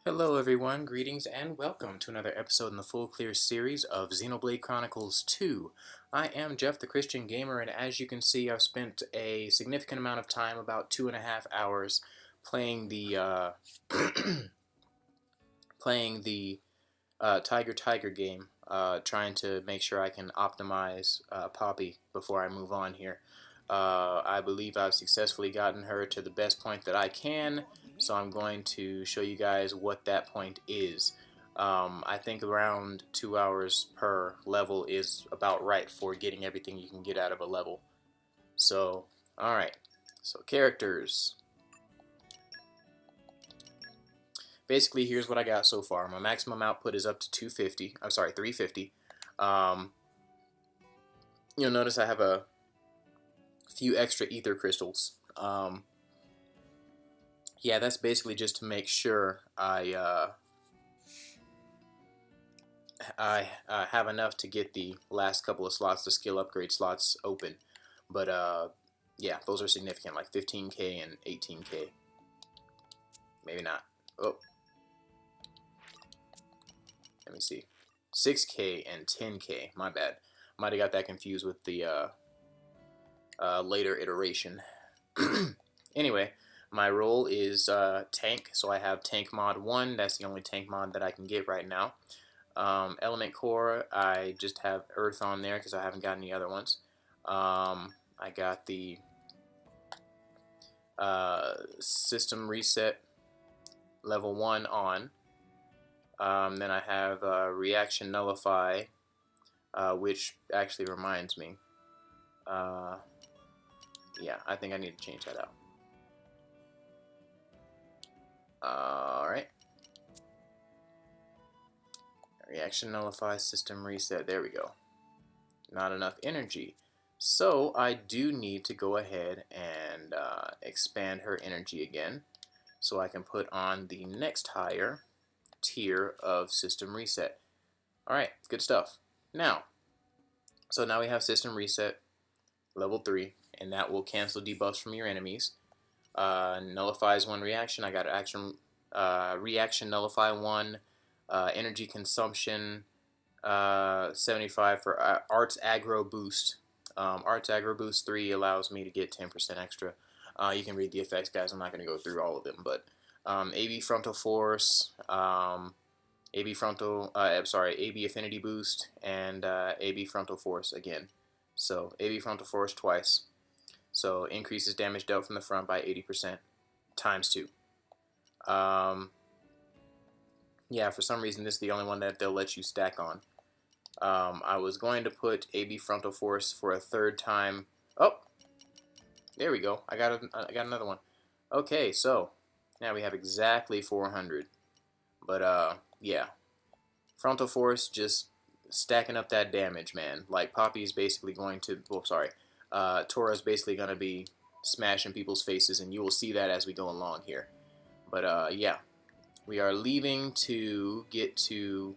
Hello everyone, greetings and welcome to another episode in the Full Clear series of Xenoblade Chronicles 2. I am Jeff the Christian Gamer, and as you can see I've spent a significant amount of time, about 2.5 hours, playing the Tiger game, trying to make sure I can optimize Poppy before I move on here. I believe I've successfully gotten her to the best point that I can, so I'm going to show you guys what that point is. I think around 2 hours per level is about right for getting everything you can get out of a level. So, alright. So, characters. Basically, here's what I got so far. My maximum output is up to 250. I'm sorry, 350. You'll notice I have a few extra ether crystals. Yeah, that's basically just to make sure I have enough to get the last couple of slots, the skill upgrade slots, open. But yeah, those are significant, like 15k and 18k. Maybe not. Oh, let me see. 6k and 10k. My bad. Might have got that confused with the later iteration. Anyway, my role is tank, so I have tank mod 1. That's the only tank mod that I can get right now. Element core, I just have earth on there because I haven't got any other ones. I got the system reset level 1 on. Then I have reaction nullify, which actually reminds me. Yeah, I think I need to change that out. Alright. Reaction nullify, system reset. There we go. Not enough energy. So I do need to go ahead and expand her energy again, so I can put on the next higher tier of system reset. Alright, good stuff. Now, so now we have system reset level 3, and that will cancel debuffs from your enemies. Nullifies 1 reaction. I got reaction nullify 1, energy consumption 75 for arts aggro boost. Arts aggro boost 3 allows me to get 10% extra. You can read the effects, guys. I'm not going to go through all of them, but AB frontal force, AB affinity boost, and AB frontal force again. So AB frontal force twice. So increases damage dealt from the front by 80% times 2. Yeah, for some reason this is the only one that they'll let you stack on. I was going to put AB frontal force for a third time. Oh, there we go. I got another one. Okay, so now we have exactly 400. But yeah, frontal force just stacking up that damage, man. Like Poppy's basically going to. Oh, sorry. Tora's basically going to be smashing people's faces, and you will see that as we go along here. But yeah, we are leaving to get to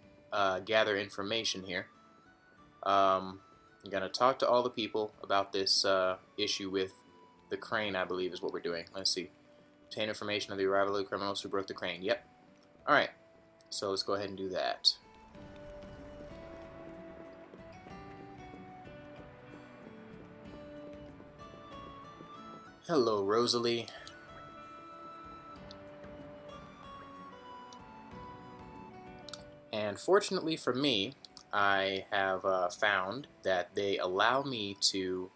gather information here. I'm going to talk to all the people about this issue with the crane, I believe is what we're doing. Let's see. Obtain information of the arrival of the criminals who broke the crane. Yep. Alright, so let's go ahead and do that. Hello, Rosalie. And fortunately for me, I have found that they allow me to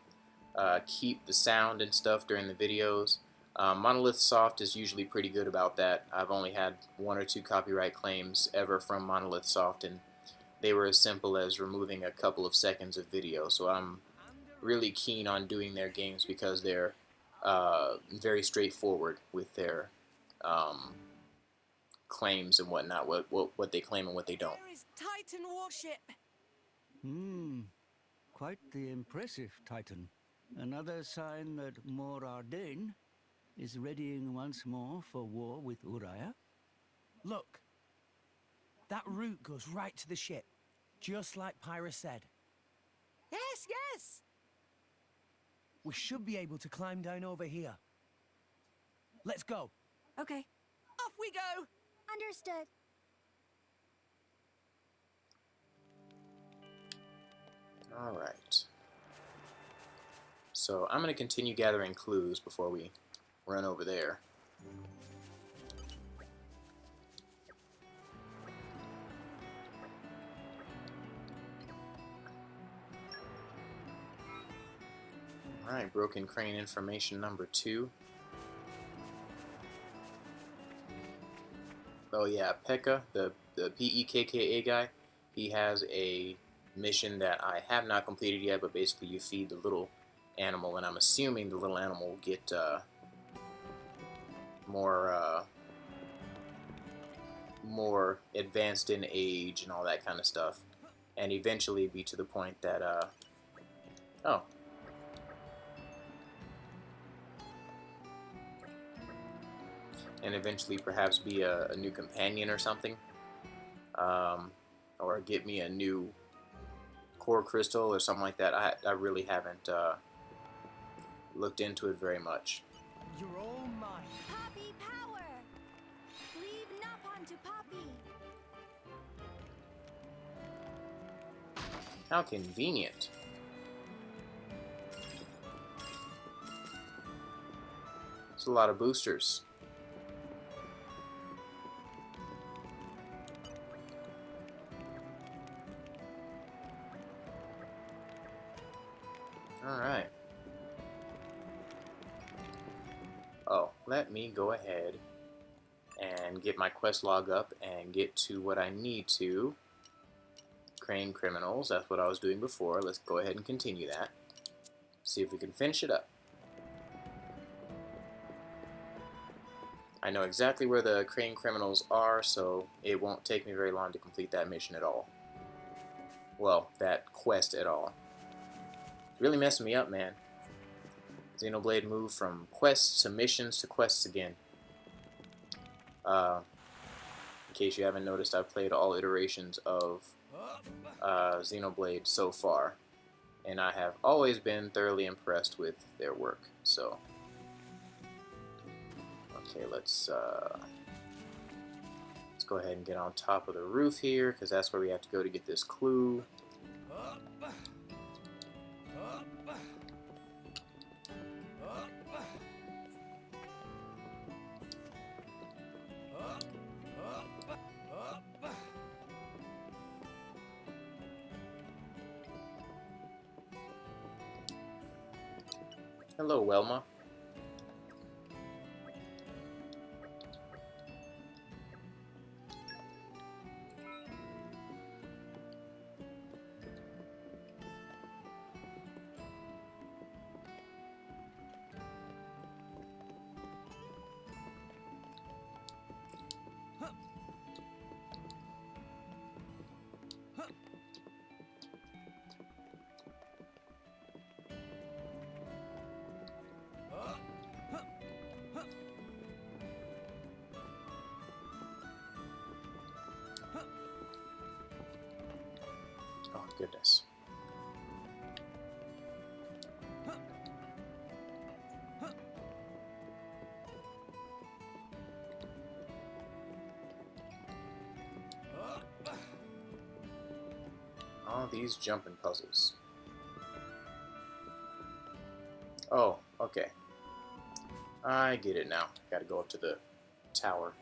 keep the sound and stuff during the videos. Monolith Soft is usually pretty good about that. I've only had 1 or 2 copyright claims ever from Monolith Soft, and they were as simple as removing a couple of seconds of video. So I'm really keen on doing their games because they're very straightforward with their claims and whatnot, what they claim and what they don't. Where is Titan warship? Quite the impressive Titan. Another sign that Morag is readying once more for war with Uriah. Look, that route goes right to the ship, just like Pyra said. Yes, yes. We should be able to climb down over here. Let's go. Okay. Off we go! Understood. Alright. So I'm going to continue gathering clues before we run over there. Alright, broken crane information number 2. Oh yeah, Pekka, the PEKKA guy, he has a mission that I have not completed yet, but basically you feed the little animal, and I'm assuming the little animal will get more advanced in age and all that kind of stuff, and eventually be to the point that oh, and eventually perhaps be a new companion or something, or get me a new core crystal or something like that. I really haven't looked into it very much. You're all mine. Poppy power! Leave Napon to Poppy. How convenient. It's a lot of boosters. Alright. Oh, let me go ahead and get my quest log up and get to what I need to. Crane criminals, that's what I was doing before. Let's go ahead and continue that. See if we can finish it up. I know exactly where the crane criminals are, so it won't take me very long to complete that mission at all. Well, that quest at all. It's really messing me up, man. Xenoblade moved from quests to missions to quests again. In case you haven't noticed, I've played all iterations of Xenoblade so far, and I have always been thoroughly impressed with their work. So, okay, let's go ahead and get on top of the roof here, because that's where we have to go to get this clue. Hello, Welma. Oh, goodness. All these jumping puzzles. Oh, okay. I get it now. Gotta go up to the tower.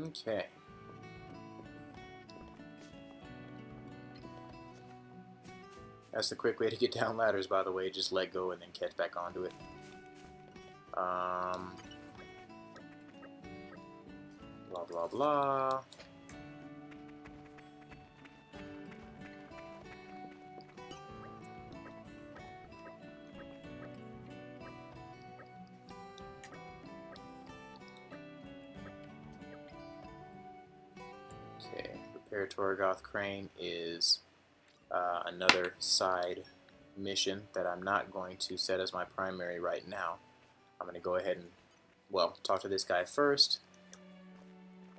Okay. That's the quick way to get down ladders, by the way. Just let go and then catch back onto it. Blah, blah, blah. Okay, repair Torgoth crane is another side mission that I'm not going to set as my primary right now. I'm going to go ahead and, well, talk to this guy first,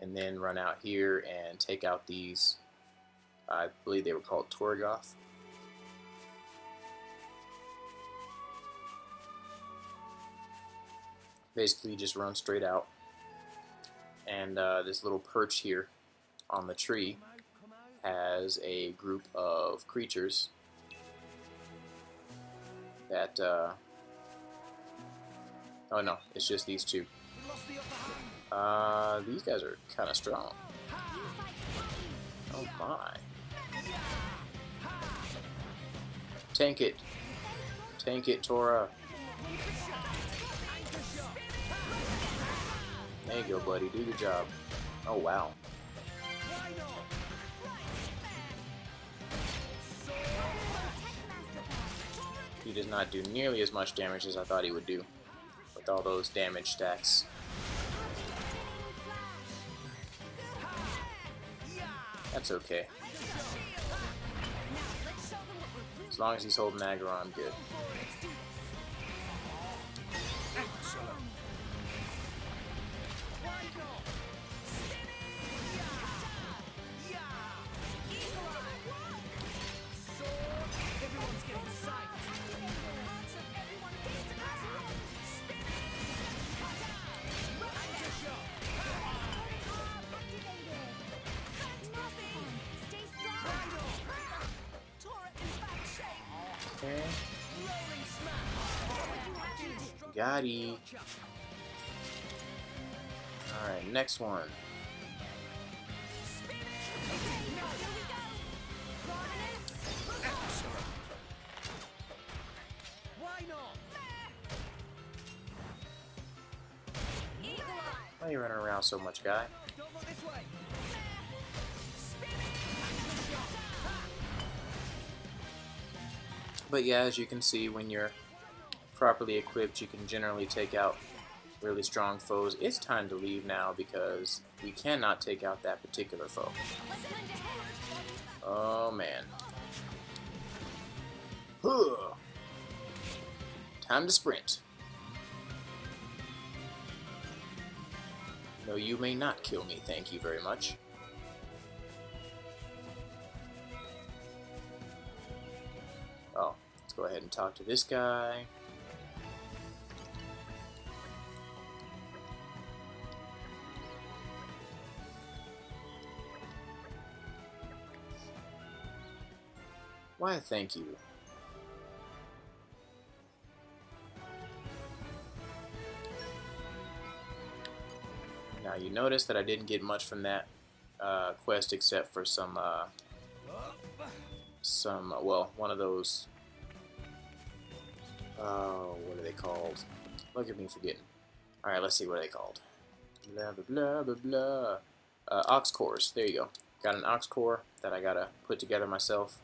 and then run out here and take out these, I believe they were called Torgoth. Basically just run straight out, and this little perch here on the tree has a group of creatures that, oh no, it's just these two. These guys are kind of strong. Oh my. Tank it. Tank it, Tora. There you go, buddy. Do your job. Oh, wow. He does not do nearly as much damage as I thought he would do with all those damage stacks. That's okay. As long as he's holding aggro, I'm good. Okay. Got it. Alright, next one. Why are you running around so much, guy? But yeah, as you can see, when you're properly equipped, you can generally take out really strong foes. It's time to leave now because we cannot take out that particular foe. Oh man. Huh. Time to sprint. No, you may not kill me, thank you very much. Oh, let's go ahead and talk to this guy. Why, thank you. Now you notice that I didn't get much from that quest except for some, well, one of those, what are they called? Look at me forgetting. Alright, let's see what are they called. Blah, blah, blah, blah, blah. Ox cores, there you go. Got an ox core that I gotta put together myself.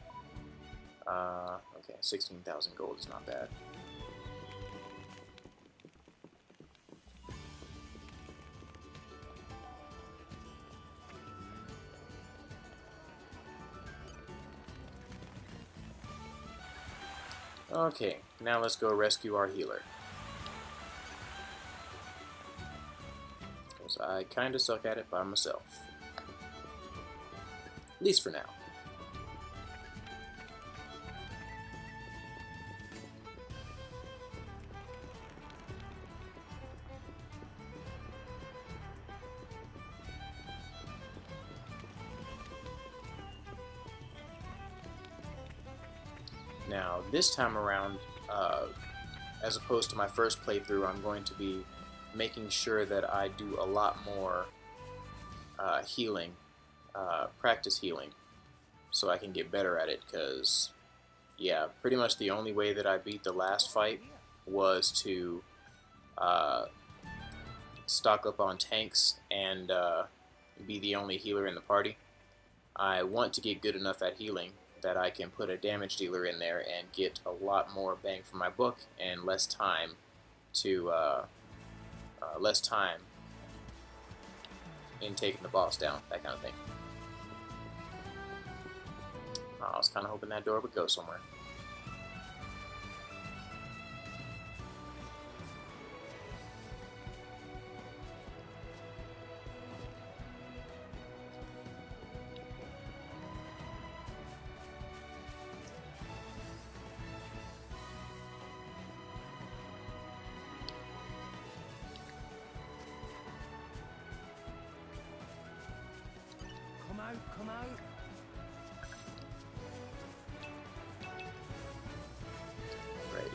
Okay, 16,000 gold is not bad. Okay, now let's go rescue our healer. Because I kinda suck at it by myself. At least for now. Now, this time around, as opposed to my first playthrough, I'm going to be making sure that I do a lot more healing, practice healing, so I can get better at it, because, yeah, pretty much the only way that I beat the last fight was to stock up on tanks and be the only healer in the party. I want to get good enough at healing that I can put a damage dealer in there and get a lot more bang for my buck and less time to in taking the boss down, that kind of thing. I was kind of hoping that door would go somewhere. Come out. Righty.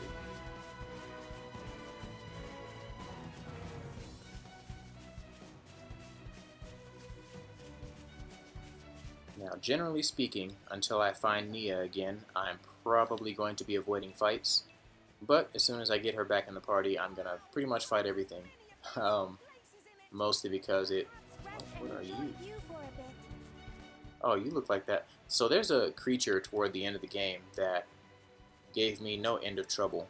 Now, generally speaking, until I find Nia again, I'm probably going to be avoiding fights. But as soon as I get her back in the party, I'm gonna pretty much fight everything. Mostly because it... What are you? Oh, you look like that. So there's a creature toward the end of the game that gave me no end of trouble.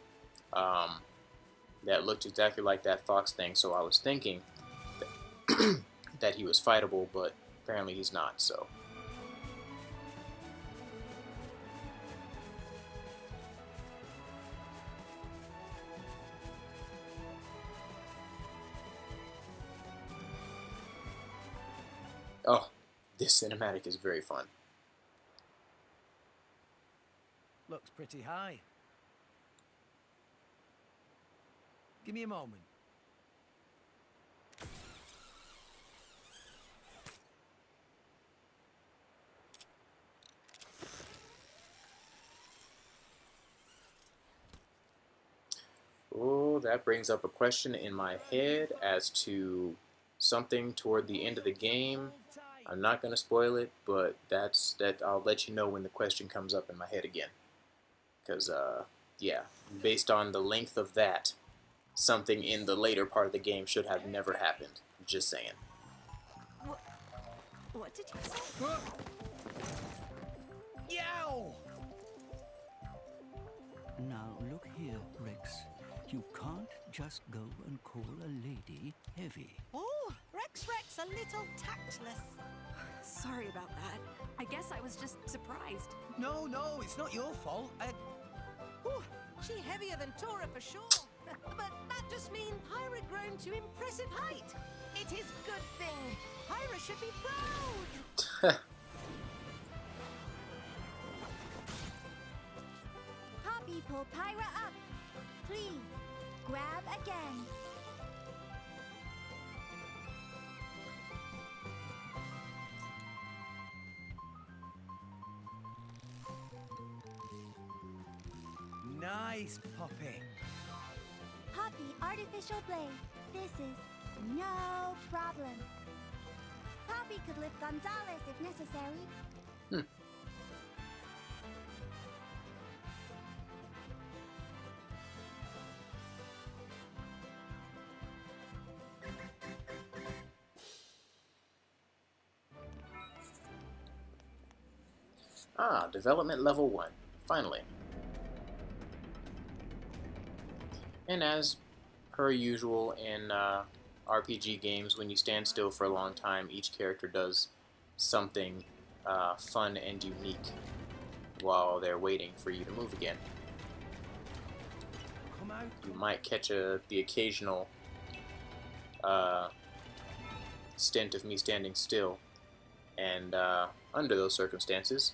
That looked exactly like that fox thing, so I was thinking that, that he was fightable, but apparently he's not, so... Oh, this cinematic is very fun. Looks pretty high. Give me a moment. Oh, that brings up a question in my head as to something toward the end of the game. I'm not going to spoil it, but I'll let you know when the question comes up in my head again. Because, yeah, based on the length of that, something in the later part of the game should have never happened. Just saying. What did you say? Yow! Now look here, Rex. You can't just go and call a lady heavy. Oh, Rex, a little tactless. Sorry about that. I guess I was just surprised. No, it's not your fault. Ooh, she heavier than Tora for sure. But that just means Hyra grown to impressive height. It is good thing. Hyra should be proud. Poppy, pull Pyra up. Please, grab again. Nice, Poppy. Poppy, artificial blade. This is no problem. Poppy could lift Gonzalez if necessary. Ah, development level 1. Finally. And as per usual in RPG games, when you stand still for a long time, each character does something fun and unique while they're waiting for you to move again. Come out. You might catch the occasional stint of me standing still, and under those circumstances,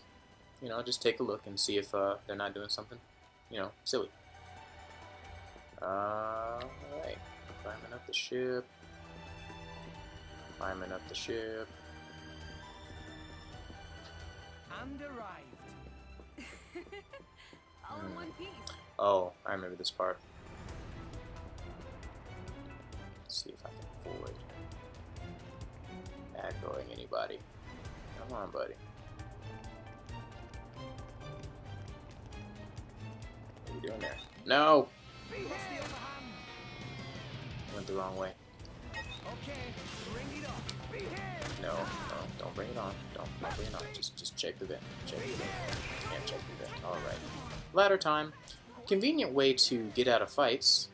you know, just take a look and see if they're not doing something, you know, silly. Alright, climbing up the ship. Climbing up the ship. And arrived. All in one piece. Oh, I remember this part. Let's see if I can avoid aggroing anybody. Come on, buddy. What are you doing there? No! What's the other hand? Went the wrong way. Okay, bring it on. Be here. No, don't bring it on. Don't bring it on. Just check the vent. Check the vent. Can't check the vent. Alright. Ladder time. Convenient way to get out of fights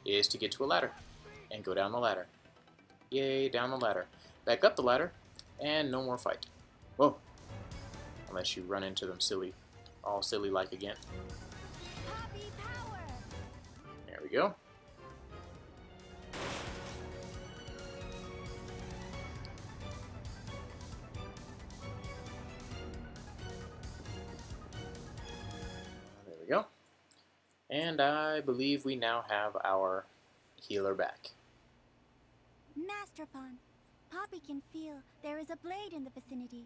is to get to a ladder and go down the ladder. Yay, down the ladder. Back up the ladder, and no more fight. Whoa. Unless you run into them silly, all silly like again. Poppy power. There we go. There we go. And I believe we now have our healer back. Master Pawn, Poppy can feel there is a blade in the vicinity.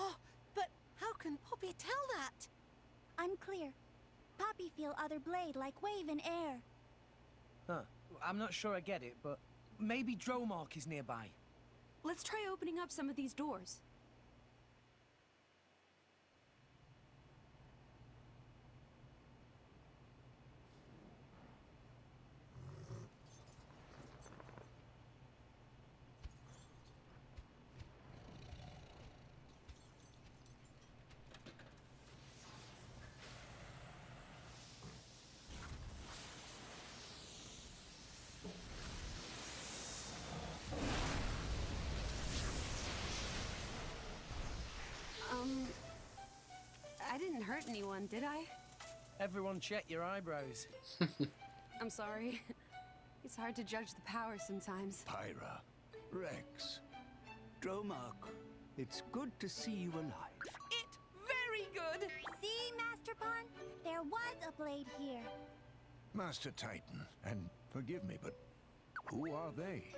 Oh, but how can Poppy tell that? Unclear. Poppy feel other blade like wave in air. Huh. I'm not sure I get it, but maybe Dromark is nearby. Let's try opening up some of these doors. I didn't hurt anyone, did I? Everyone check your eyebrows. I'm sorry. It's hard to judge the power sometimes. Pyra, Rex, Dromark, it's good to see you alive. It very good. See, Master Pawn? There was a blade here. Master Titan, and forgive me, but who are they?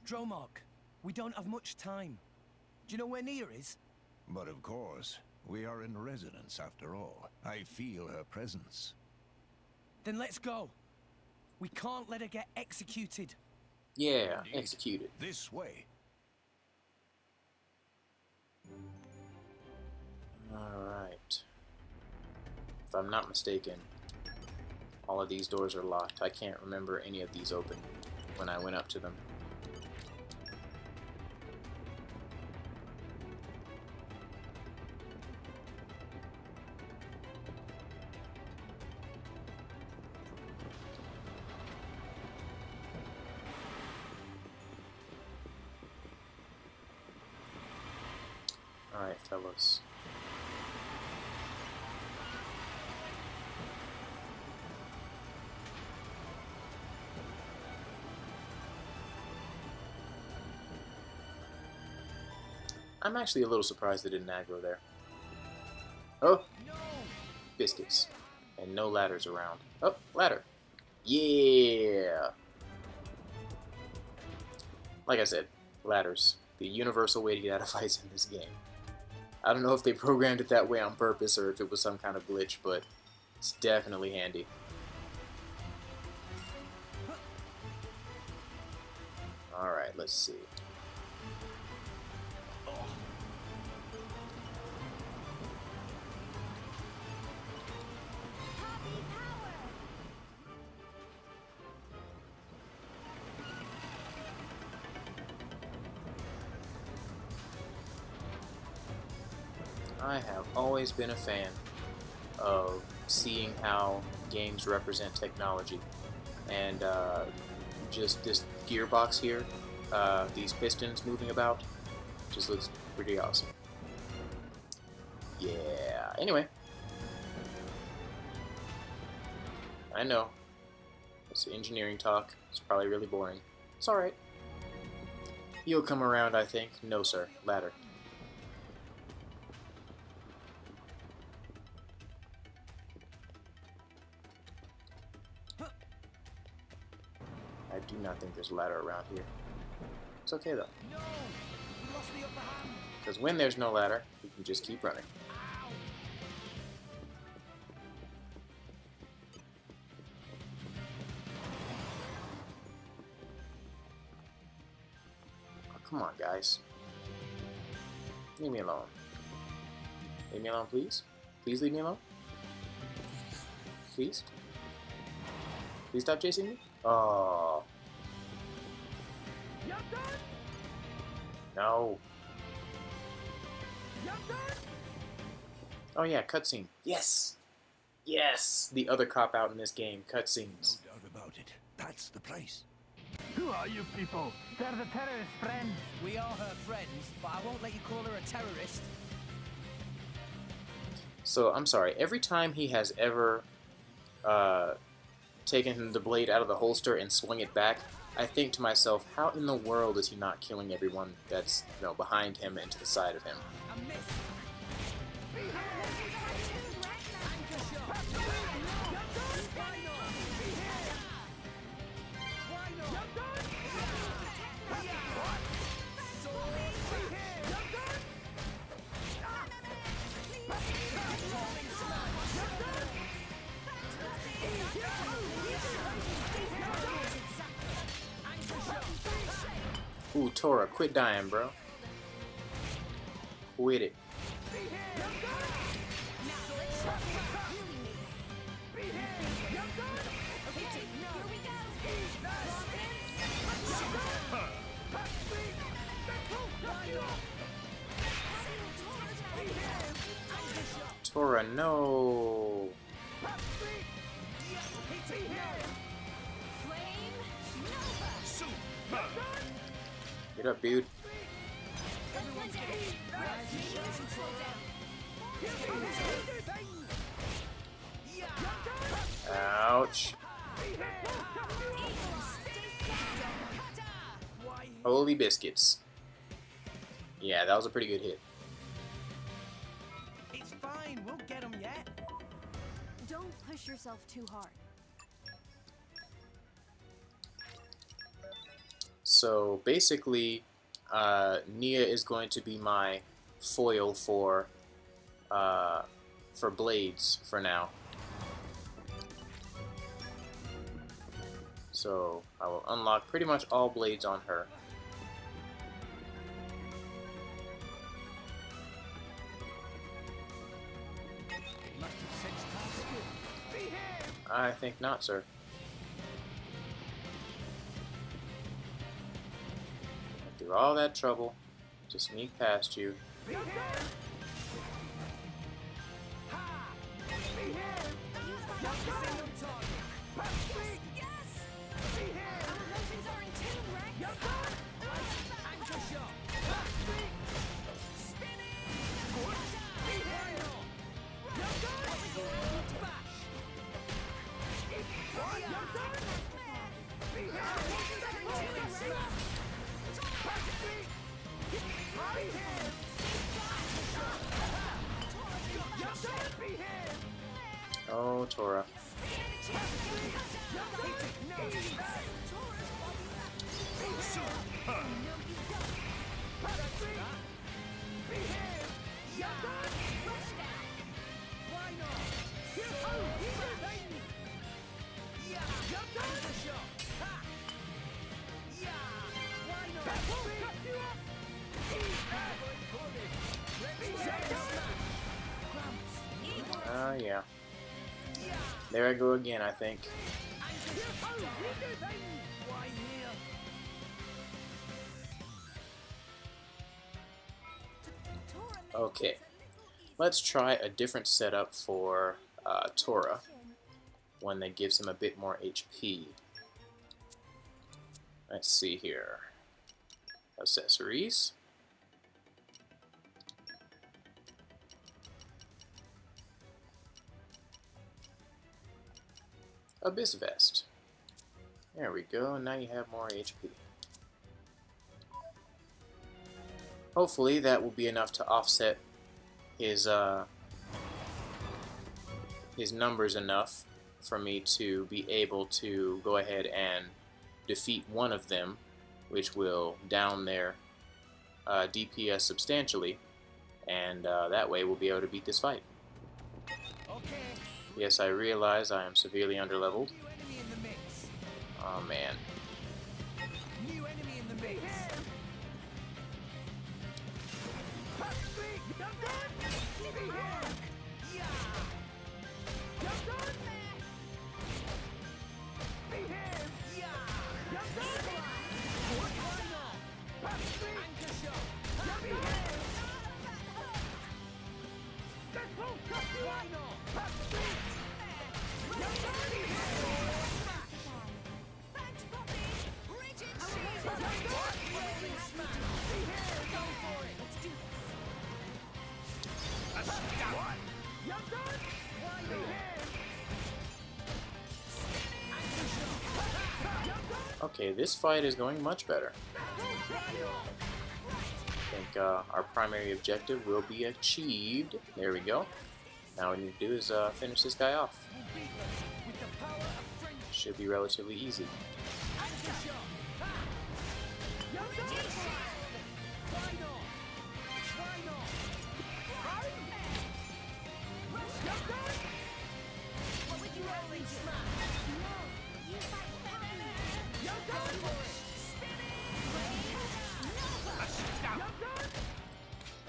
Dromark, we don't have much time. Do you know where Nia is? But of course, we are in residence after all. I feel her presence. Then let's go. We can't let her get executed. Yeah, Indeed. executed. This way. Alright. If I'm not mistaken, all of these doors are locked. I can't remember any of these open when I went up to them. Alright, fellas. I'm actually a little surprised they didn't aggro there. Oh! Biscuits. And no ladders around. Oh, ladder. Yeah! Like I said, ladders. The universal way to get out of fights in this game. I don't know if they programmed it that way on purpose or if it was some kind of glitch, but it's definitely handy. Alright, let's see. Poppy power. I have always been a fan of seeing how games represent technology. And just this gearbox here, these pistons moving about, just looks pretty awesome. Yeah, anyway. I know. It's engineering talk. It's probably really boring. It's alright. You'll come around, I think. No, sir. Ladder. I do not think there's a ladder around here. It's okay though. No! We lost the upper hand! Because when there's no ladder, we can just keep running. Oh, come on, guys. Leave me alone. Leave me alone, please. Please leave me alone. Please. Please stop chasing me. Oh. No. Oh yeah, cutscene. Yes! Yes! The other cop out in this game, No cutscenes. doubt about it. That's the place. Who are you people? They're the terrorist friends. We are her friends, but I won't let you call her a terrorist. So, I'm sorry, every time he has ever taken the blade out of the holster and swung it back, I think to myself, how in the world is he not killing everyone that's, you know, behind him and to the side of him? I missed. Ooh, Tora, quit dying, bro. Quit it. Tora, no. Get up, dude. Ouch. Holy biscuits. Yeah, that was a pretty good hit. It's fine, we'll get them yet. Don't push yourself too hard. So basically, Nia is going to be my foil for blades for now. So I will unlock pretty much all blades on her. I think not, sir. Through all that trouble to sneak past you. Oh, Tora. Yeah. There I go again, I think. Okay. Let's try a different setup for Tora. One that gives him a bit more HP. Let's see here. Accessories. Abyss Vest. There we go, now you have more HP. Hopefully that will be enough to offset his numbers enough for me to be able to go ahead and defeat one of them, which will down their DPS substantially, and that way we'll be able to beat this fight. Yes, I realize I am severely underleveled. Oh man. New enemy in the mix. Okay, this fight is going much better. I think our primary objective will be achieved. There we go. Now what we need to do is finish this guy off. Should be relatively easy.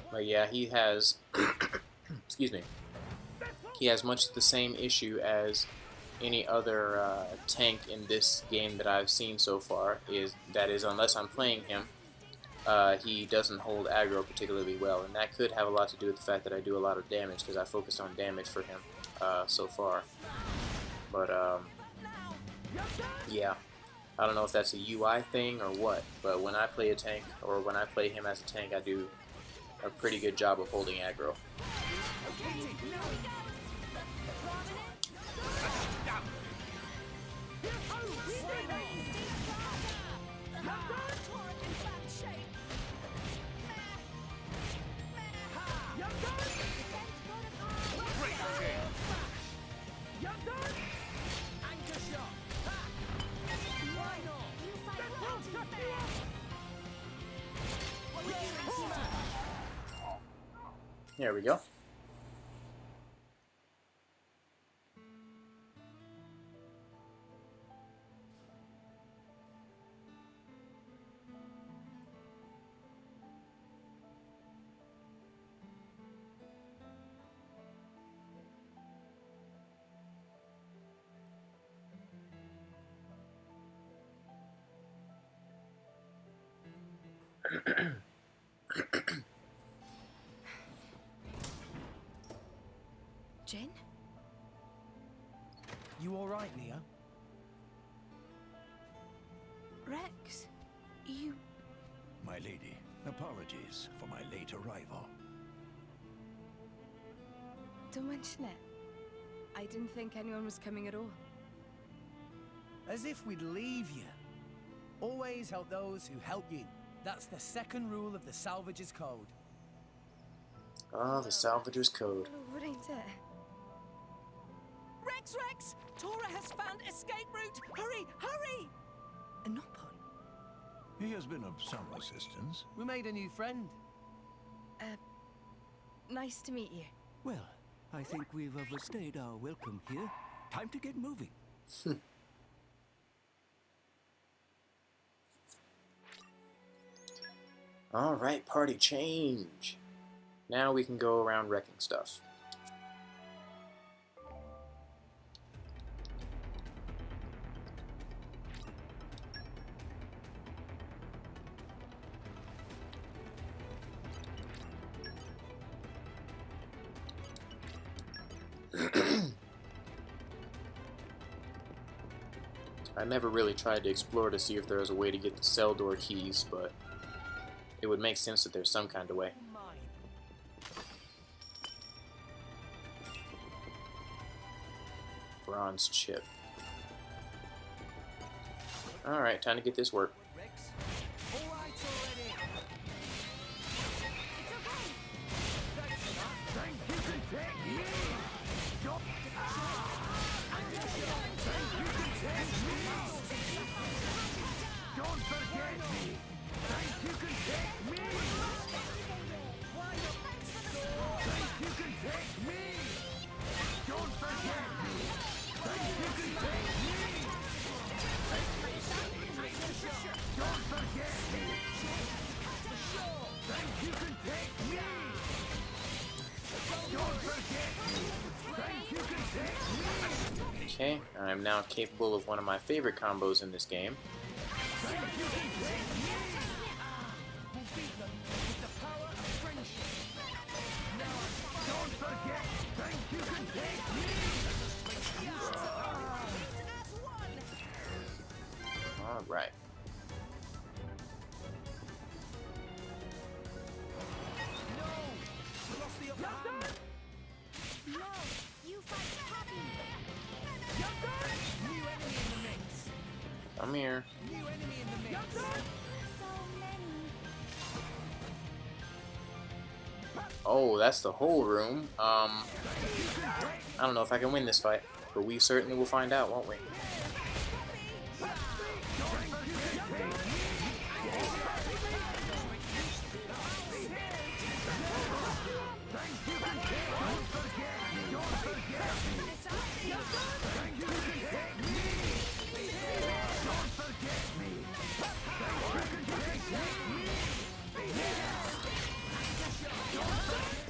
But yeah, he has, excuse me, he has much the same issue as any other tank in this game that I've seen so far. That is, unless I'm playing him, he doesn't hold aggro particularly well, and that could have a lot to do with the fact that I do a lot of damage because I focused on damage for him so far. But yeah, I don't know if that's a UI thing or what, but when I play a tank, or when I play him as a tank, I do a pretty good job of holding aggro. There we go. Jin? You alright, Nia? Rex? You... My lady, apologies for my late arrival. Don't mention it. I didn't think anyone was coming at all. As if we'd leave you. Always help those who help you. That's the second rule of the Salvager's Code. Oh, the Salvager's Code. What ain't it? Rex! Tora has found escape route! Hurry! Hurry! Anopon? He has been of some assistance. We made a new friend. Nice to meet you. Well, I think we've overstayed our welcome here. Time to get moving. Alright, party change. Now we can go around wrecking stuff. I never really tried to explore to see if there was a way to get the cell door keys, but it would make sense that there's some kind of way. Bronze chip. Alright, time to get this work. Rex? Alright already. Don't forget me! Think you can take me! Think you can take me! Don't forget me! Think you can take me! Don't forget me! Think you can take me! Don't forget me! Think you can take me! Okay, I am now capable of one of my favorite combos in this game. Think you can take me! We'll beat them with the power of friendship. Don't forget! Think you can take me! Alright. No, you fight Poppy. New enemy in the mix. Come here. New enemy Oh, that's the whole room. I don't know if I can win this fight, but we certainly will find out, won't we?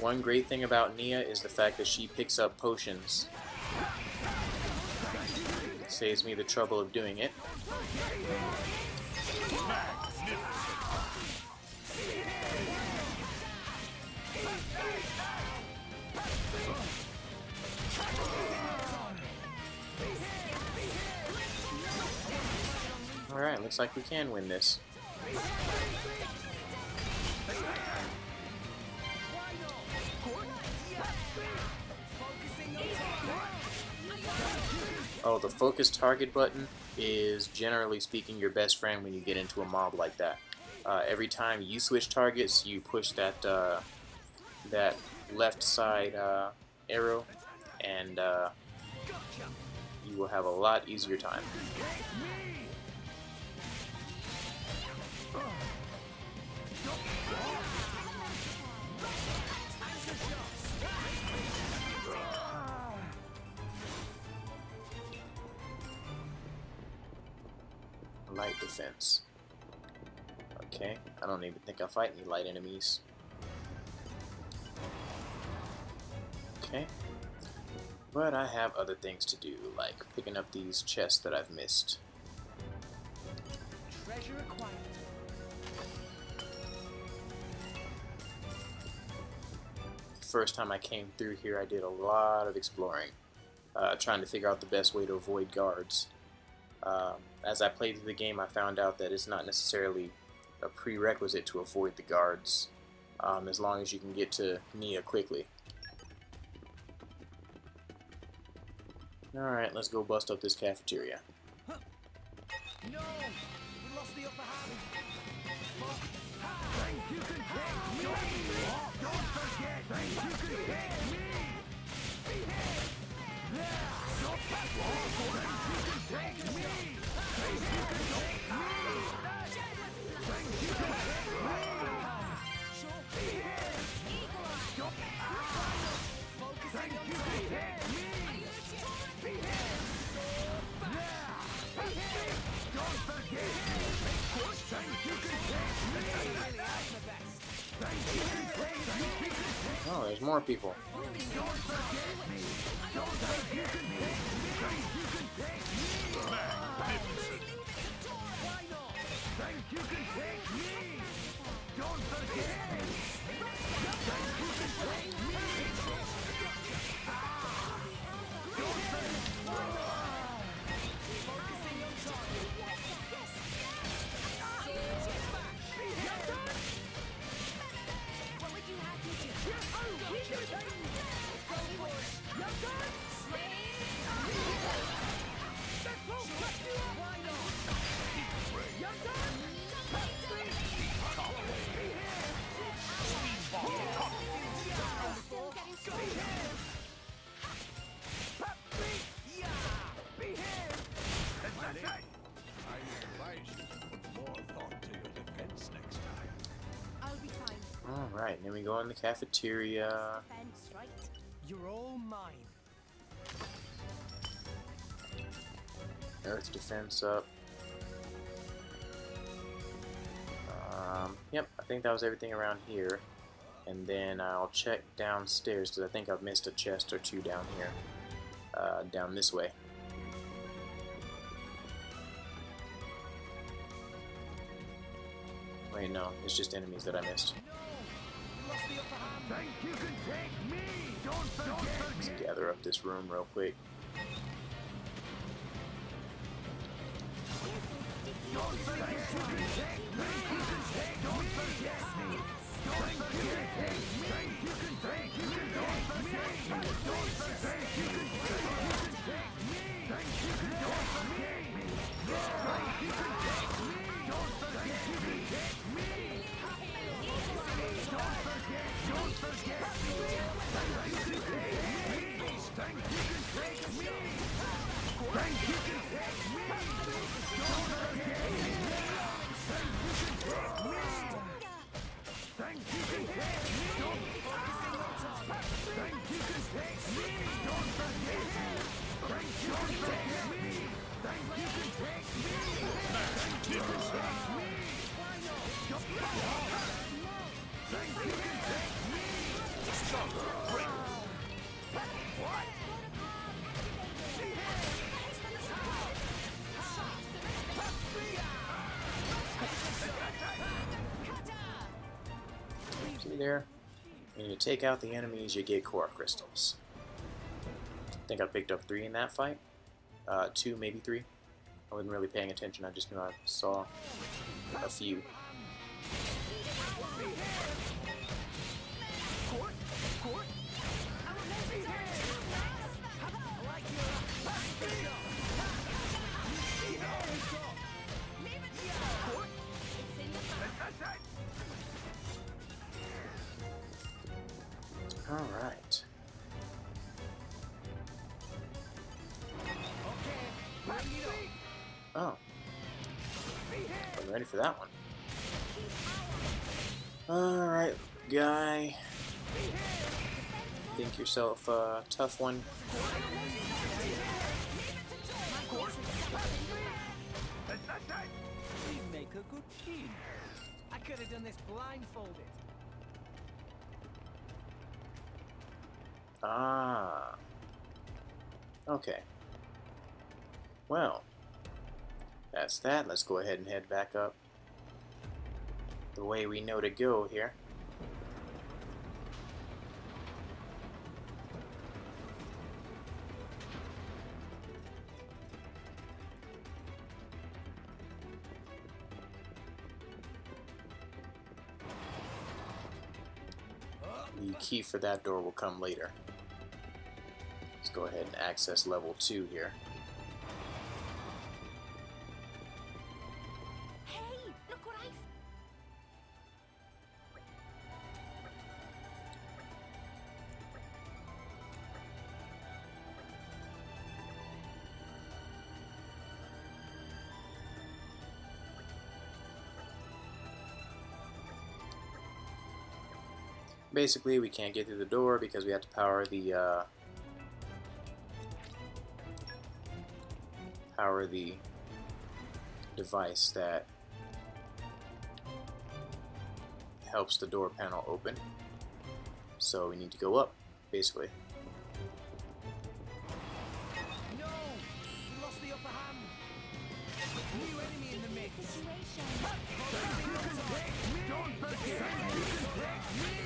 One great thing about Nia is the fact that she picks up potions. Saves me the trouble of doing it. Alright, looks like we can win this. Oh, the focus target button is, generally speaking, your best friend when you get into a mob like that. Every time you switch targets, you push that that left side arrow, and you will have a lot easier time. Light defense. Okay, I don't even think I'll fight any light enemies. Okay, but I have other things to do, like picking up these chests that I've missed. Treasure acquired. First time I came through here, I did a lot of exploring, trying to figure out the best way to avoid guards. As I played through the game, I found out that it's not necessarily a prerequisite to avoid the guards, as long as you can get to Nia quickly. Alright, let's go bust up this cafeteria. No! We lost the upper hand. Think you can take me? Don't forget, think you can take me? Don't think you can take me? Think you can take me? Think you can take me? Think you can take me? Don't forget me. Think you can take me? Think you can take me? Oh, there's more people. Don't forget me. Don't think you can take me. Think you can take me? Why not? Think you can take me? Don't forget me. Think you can take me? Don't forget me. Alright, then we go in the cafeteria. Fence, right? You're all mine. Earth defense up. Yep, I think that was everything around here. And then I'll check downstairs, because I think I've missed a chest or two down here. Down this way. Wait, no, it's just enemies that I missed. Think you can take me? Don't forget Let's me. gather up this room real quick. Don't forget me. Think you can take me? Don't forget me. Don't forget me. Think you can take me? Don't forget me. Don't forget you can take me. Think you can take me? Think you can take me? Don't forget there. When you take out the enemies, you get core crystals. I think I picked up 3 in that fight. 2, maybe 3. I wasn't really paying attention, I just knew I saw a few. Alright. Oh. I'm ready for that one. Alright, guy. Think yourself a tough one. We make a good team. I could have done this blindfolded. Ah. Okay. Well, that's that. Let's go ahead and head back up the way we know to go here. The key for that door will come later. Let's go ahead and access level 2 here. Hey, look what I... Basically, we can't get through the door because we have to power the device that helps the door panel open. So we need to go up, basically. No! We lost the upper hand. New enemy in the mix. Situation. Don't forget me!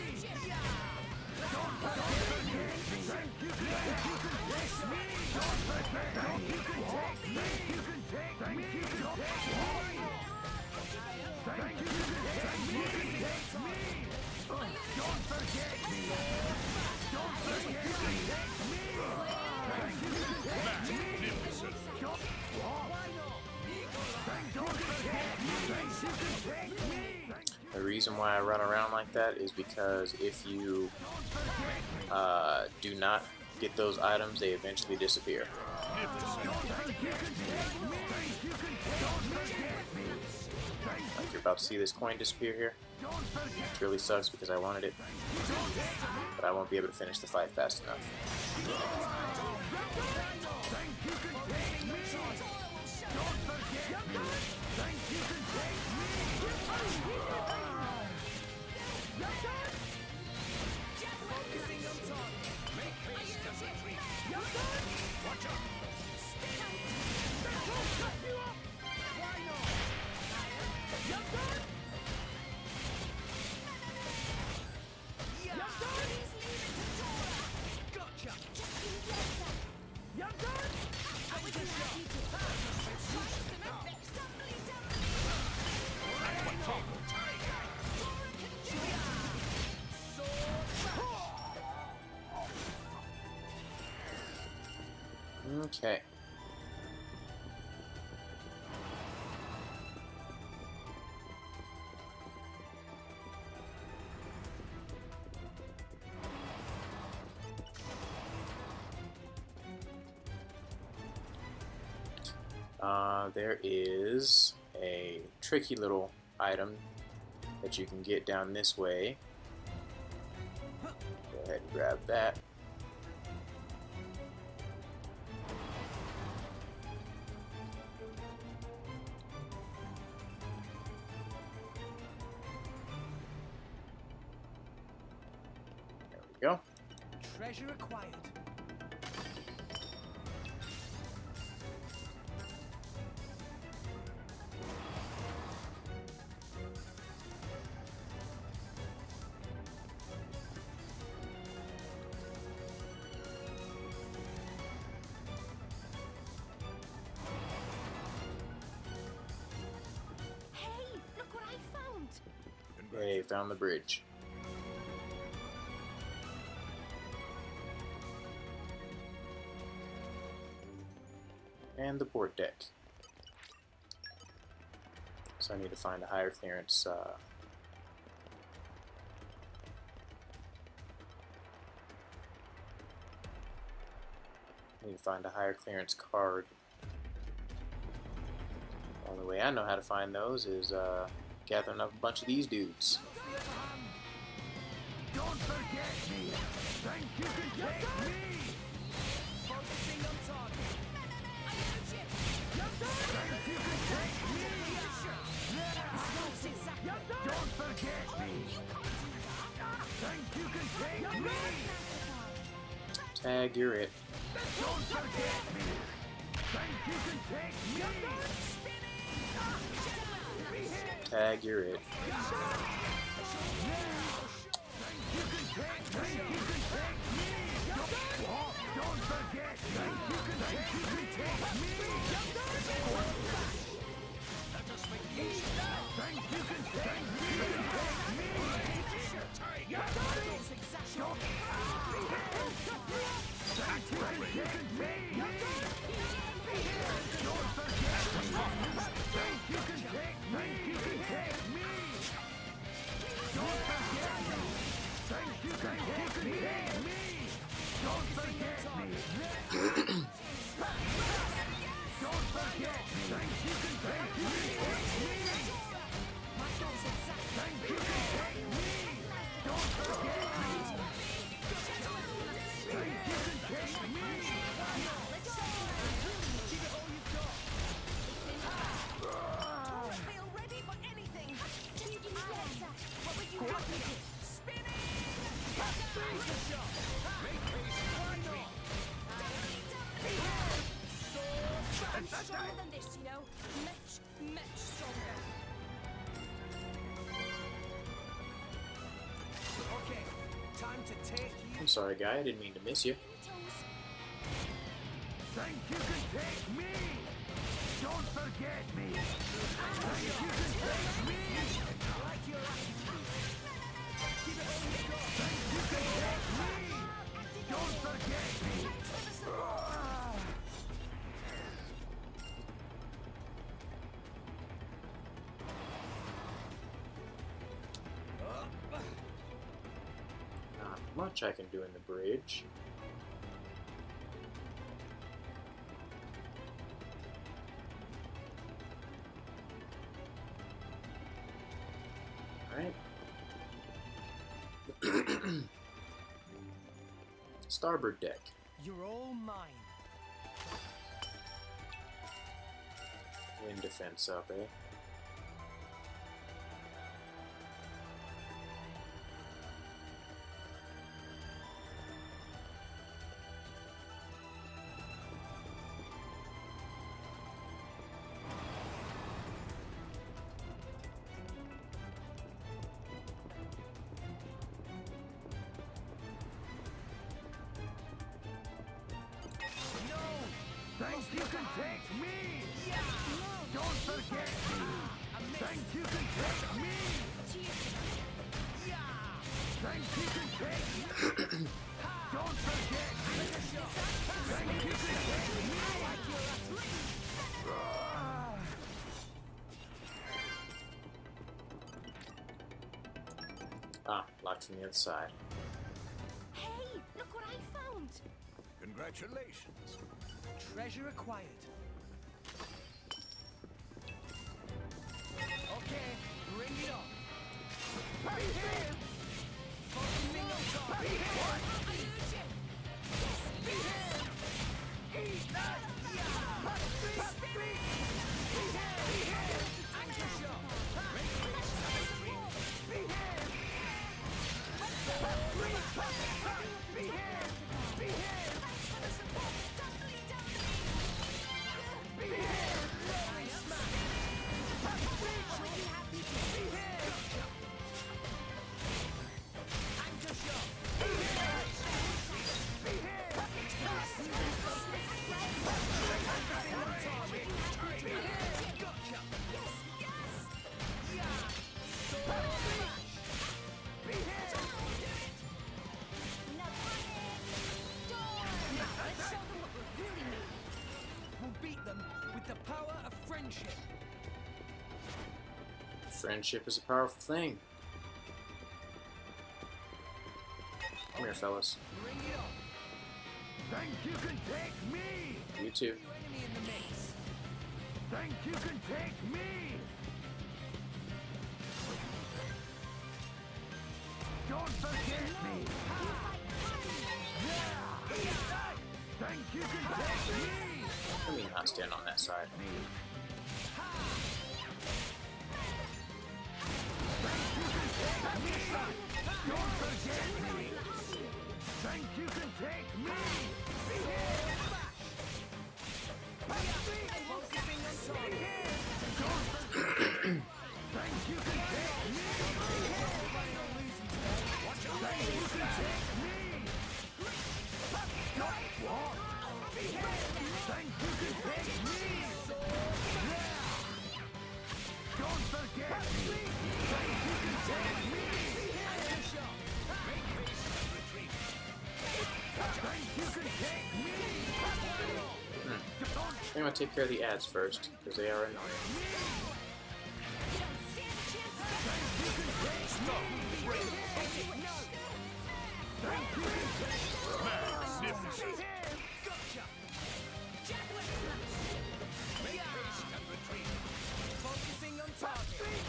The reason why I run around like that is because if you do not get those items, they eventually disappear. Like you're about to see this coin disappear here. It really sucks because I wanted it, but I won't be able to finish the fight fast enough. Okay. There is a tricky little item that you can get down this way. Go ahead and grab that. There we go. Treasure acquired. Okay, found the bridge. And the port deck. So I need to find a higher clearance card. The only way I know how to find those is gathering up a bunch of these dudes. Don't forget me. Think you can take me. Focusing on target. Think you can take me. Don't forget me. Think you can take me. Tag, you're it. Don't forget me. Think you can take me. Tag, you're it. Don't forget me. Think you can take me. Think you can take me. Stronger than this, you know? Much stronger. Okay, time to take you. I'm sorry, guy. I didn't mean to miss you. Think you can take me. Don't forget me. Think you can take me. Like your attitude. Give it all you got. Think you can take me. Don't forget me. Not much I can do in the bridge. Alright. Starboard deck. You're all mine. Wind defense up, eh? Think you can take me. Don't forget me. Think you can take me. Think you can take me. Don't forget me. Think you can take me. Ah, locked from the other side. Hey, look what I found. Congratulations. Treasure acquired. Okay, bring it on. Focusing on target. Anchor shot. friendship. Friendship is a powerful thing. Come here, fellas. Bring it on. Think you can take me? You too. New enemy in the mix. Think you can take me? Don't forget me. Think you can take me? Let me not stand on that side. Don't forget me. Think you can take me? Focusing on target. Think you can take me? Everybody not losing today. Watch out. Think you can take me? What? Think you can take me? Don't forget me. Think you can take me? Think you can take me? I'm gonna take care of the ads first, because they are annoying. Magnificent. Gotcha. Javelin smash. Make haste and retreat. Focusing on target.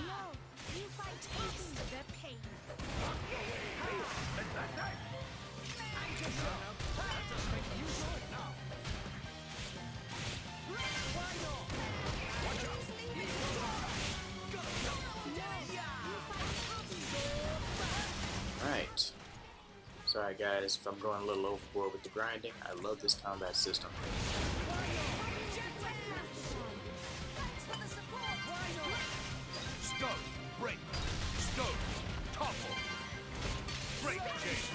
No, you fight taking the pain. Alright. Sorry guys if I'm going a little overboard with the grinding. I love this combat system. Stone, break. Stone, topple. Break, Jake.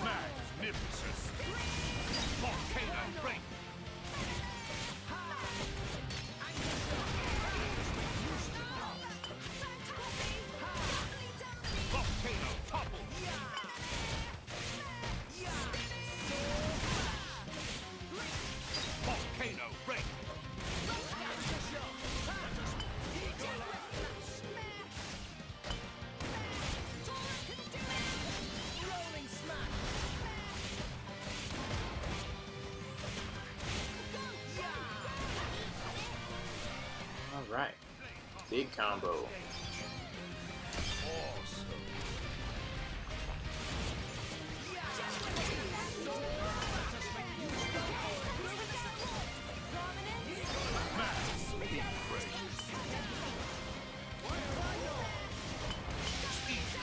Magnificent. Volcano break. Volcano topple. Volcano break. Rolling smash. Alright. Big combo.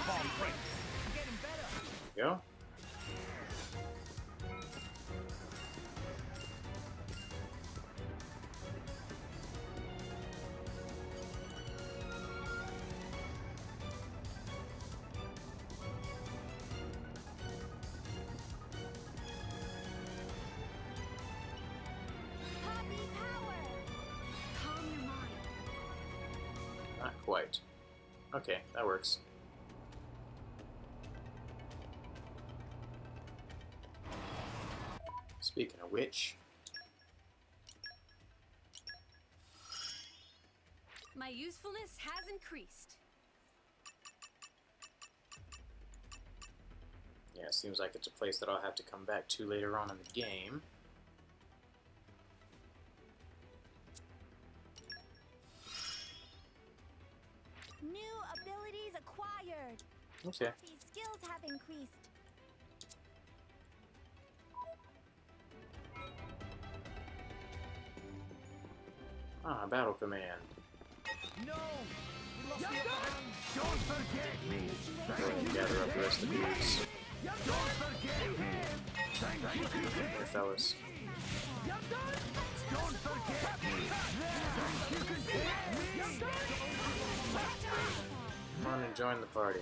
Bomb break. Getting better. Go. Poppy power. Calm your mind. Not quite. Okay, that works. Speaking of which, My usefulness has increased. yeah, it seems like it's a place that I'll have to come back to later on in the game. New abilities acquired. Okay. These skills have increased. Ah, battle command. No. We lost the upper hand. Don't forget me. Go ahead and gather up the rest of the dudes. Don't forget me. Think you can take Here, fellas. Don't forget me. Think you can take me. Come on and join the party.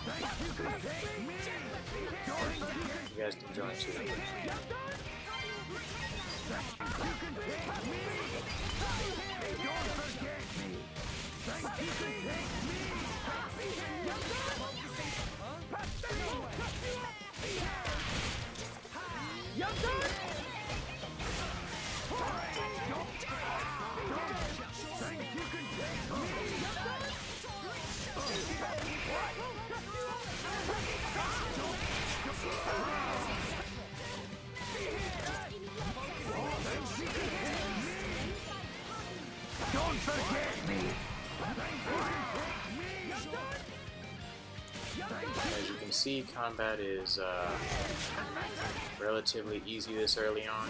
Think you can take me. Don't forget You guys can join too. you can take me. Don't forget me. Don't forget me! As you can see, combat is relatively easy this early on,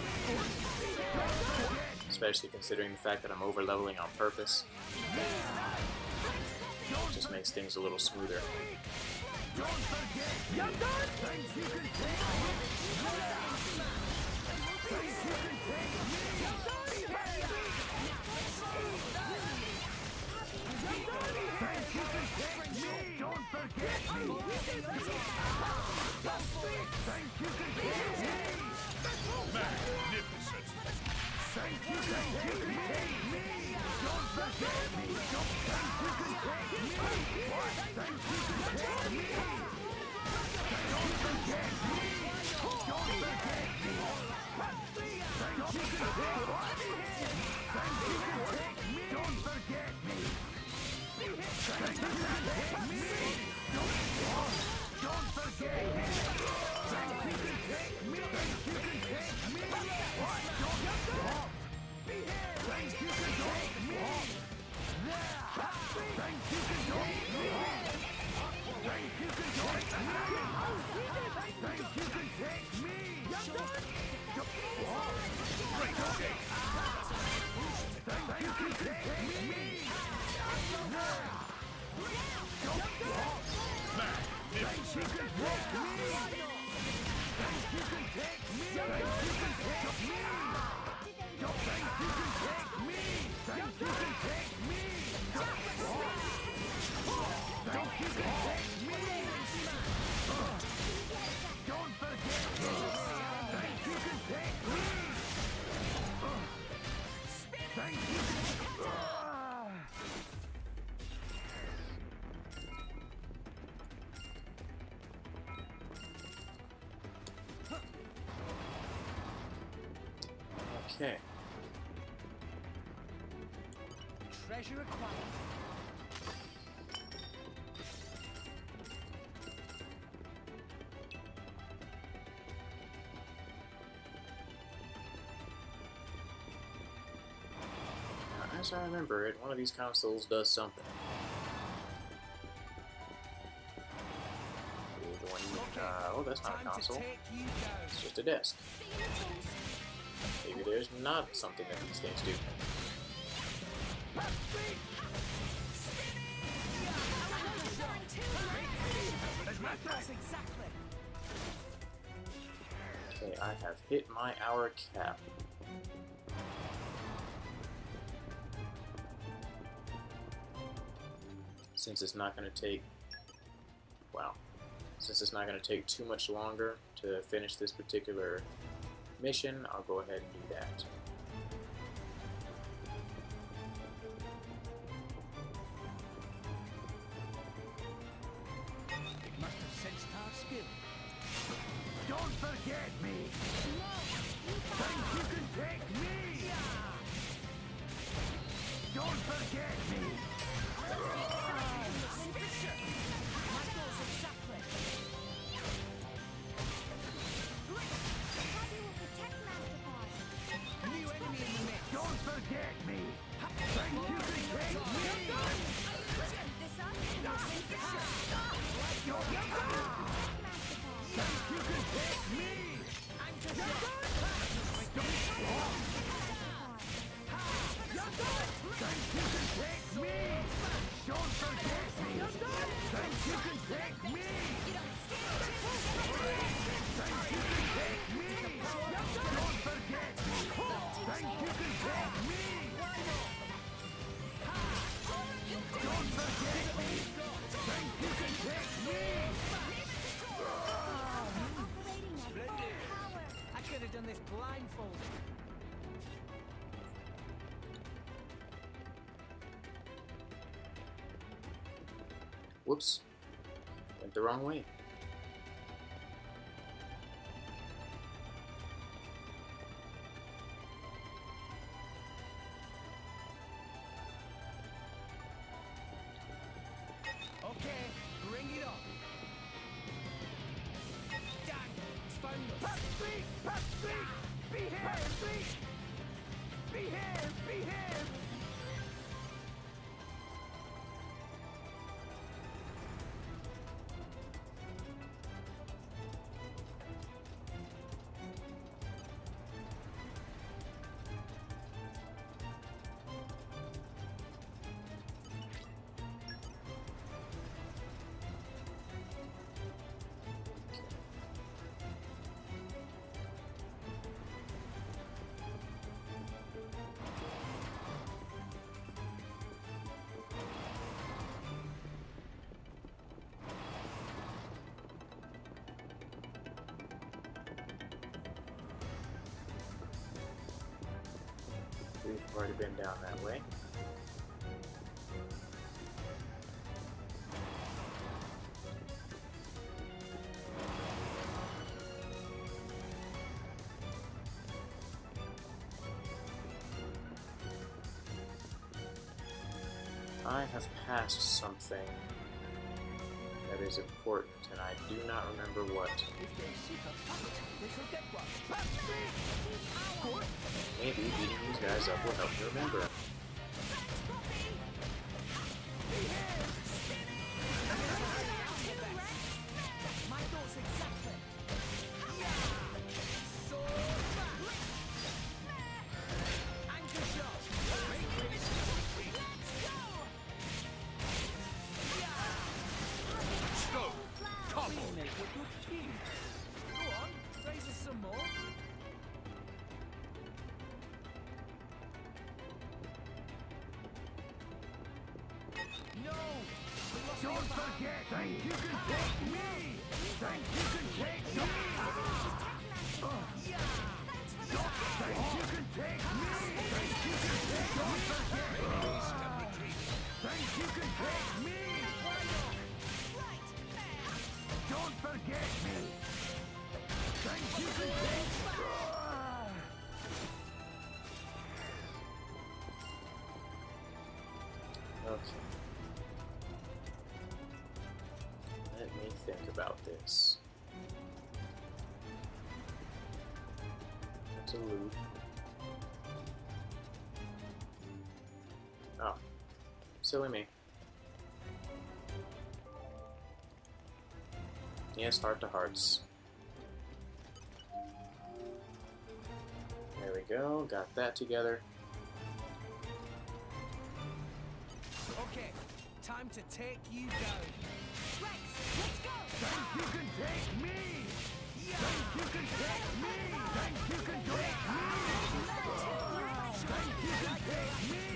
especially considering the fact that I'm over leveling on purpose. It just makes things a little smoother. Okay. Treasure acquired. Now, as I remember it, one of these consoles does something. The one oh, that's not a console. It's just a desk. Maybe there's not something that these things do. Okay, I have hit my hour cap. Since it's not going to take... Wow. Since it's not going to take too much longer to finish this particular mission, I'll go ahead and do that. It must have sensed our skill. Don't forget me! Think you can take me! Don't forget me! Don't forget me! Think you can take me! Think you can take me! Think you can take me! Don't forget me! Think you can take me! Think you can take me! Don't forget me! Think you can take me! Don't forget me! Think you can take me! I could have done this blindfolded. Whoops. Went the wrong way. Okay, bring it on. Dang, it's found us. Patsy! Patsy! Behave! Behave! Behave! We've already been down that way. I have passed something that is important, and I do not remember what. Maybe beating these guys up will help me remember. Don't forget, think you can take me! Think you can take me! Think you can take me! Think you can take Don't forget! Think you can take me! Don't forget me! Think you can take Okay. Let me think about this. That's a loop. Oh. Silly me. Yes, heart to hearts. There we go, got that together. Okay, time to take you down. Let's go! Think you can take me! Think you can take me! Think you can take me! Think you can take me!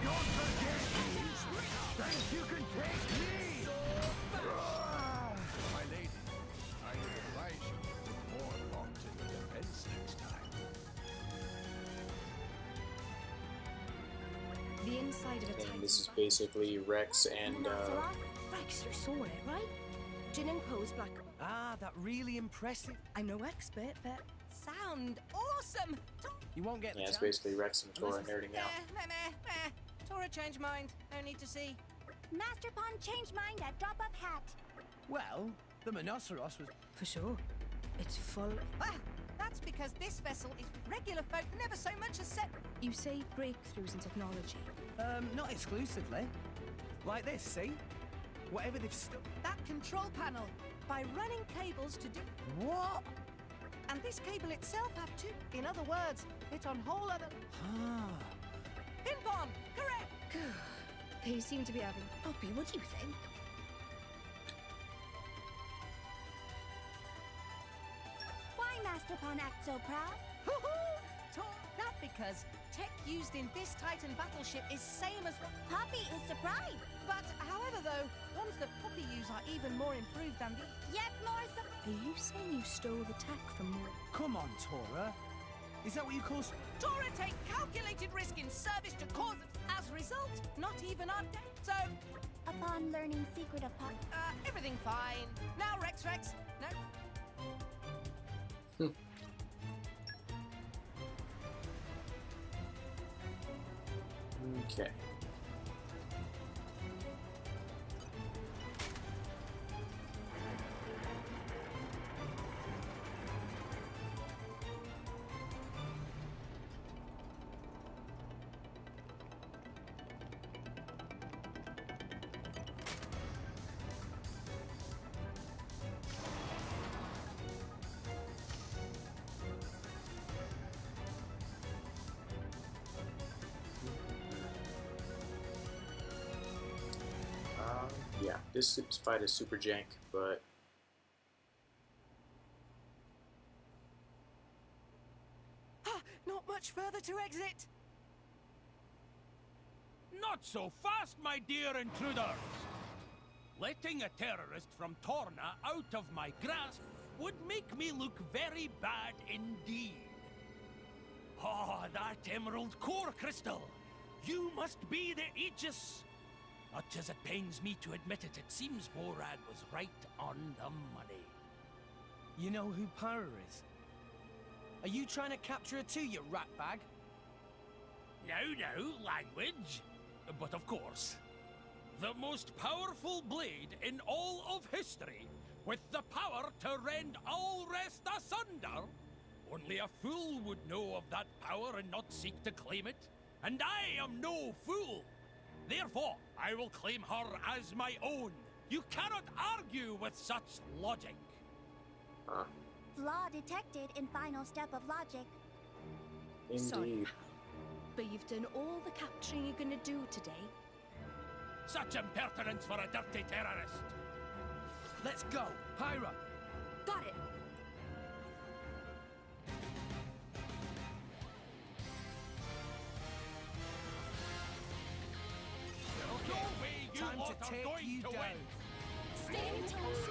Don't forget me! Think you can take me! My lady, I would advise you to put more thought into defense next time. The inside of a And this is basically Rex and Rex, you're saw it, right? Jin and Poe's black. Ah, that really impressive. I'm no expert, but sound awesome. You won't get the yeah, it's chance. basically Rex and Tora nerding out. Tora changed mind. No need to see. Master Pawn changed mind at drop of hat. Well, the Monoceros was... For sure. It's full. Ah, that's because this vessel is regular folk never so much as set. You say breakthroughs in technology. Not exclusively. Like this, see? Whatever they've stuck... That control panel. By running cables to do... What? And this cable itself have two. In other words, it's on whole other... Ah. Pin bomb! Correct! They seem to be having... Poppy, what do you think? Why Master Pawn act so proud? Not because tech used in this Titan battleship is same as... Poppy is surprised. But, however, though, ones that Poppy use are even more improved than these. Yet more so. Are you saying you stole the tech from Morag? Come on, Tora. Is that what you call... Tora take calculated risk in service to cause... As a result, shield. Not even our deck. So, Upon learning secret of everything fine. Now, Rex. No. Okay. Yeah, this fight is super jank, but Not much further to exit. Not so fast, my dear intruders! Letting a terrorist from Torna out of my grasp would make me look very bad indeed. Ah, that emerald core crystal! You must be the Aegis! Much as it pains me to admit it, it seems Morag was right on the money. You know who Pyra is? Are you trying to capture her too, you ratbag? No, language. But of course, the most powerful blade in all of history, with the power to rend all rest asunder. Only a fool would know of that power and not seek to claim it. And I am no fool. Therefore, I will claim her as my own. You cannot argue with such logic. flaw detected in final step of logic. indeed. But you've done all the capturing you're gonna do today. Such impertinence for a dirty terrorist. Let's go, Pyra. Got it! No way you Time lot to are take going you to down. win. Stay toast.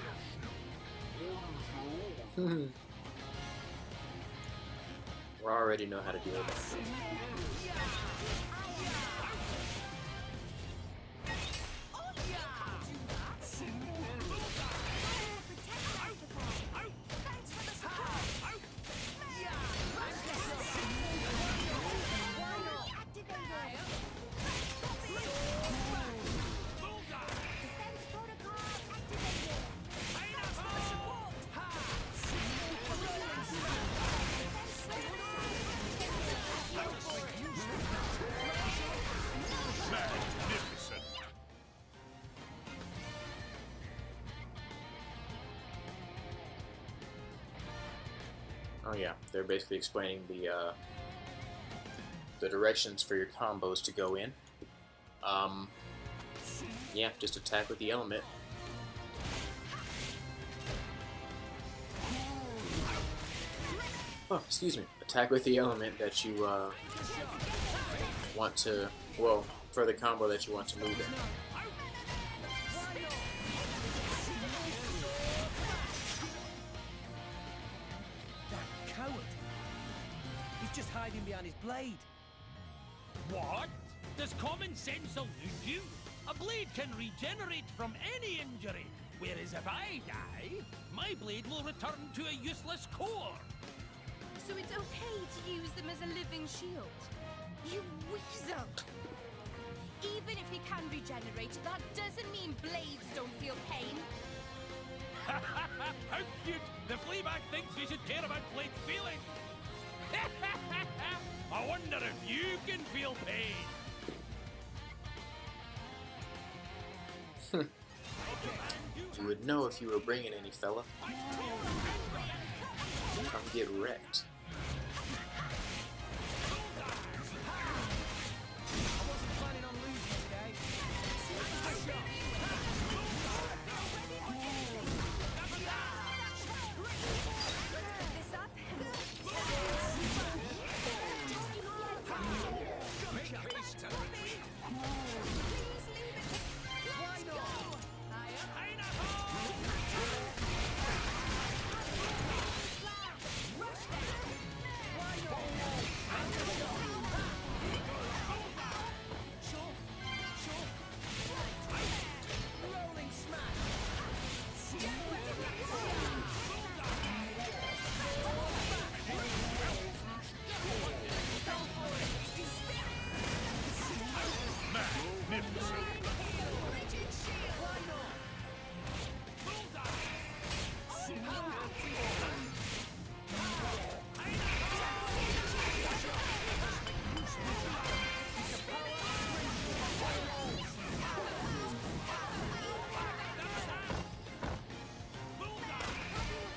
We already know how to deal with that. Defense protocol activated. Magnificent. Oh yeah, they're basically explaining the directions for your combos to go in. Yeah, just attack with the element. Oh, excuse me. Attack with the element that you want to, well, for the combo that you want to move in. That coward. He's just hiding behind his blade. What? Does common sense elude you? A blade can regenerate from any injury, whereas if I die, my blade will return to a useless core. So it's okay to use them as a living shield? You weasel! Even if he can regenerate, that doesn't mean blades don't feel pain. How cute! The fleabag thinks we should care about blades feeling. I wonder if you can feel pain. You would know if you were bringing any, fella. Come get wrecked. I wasn't planning on losing today. This up?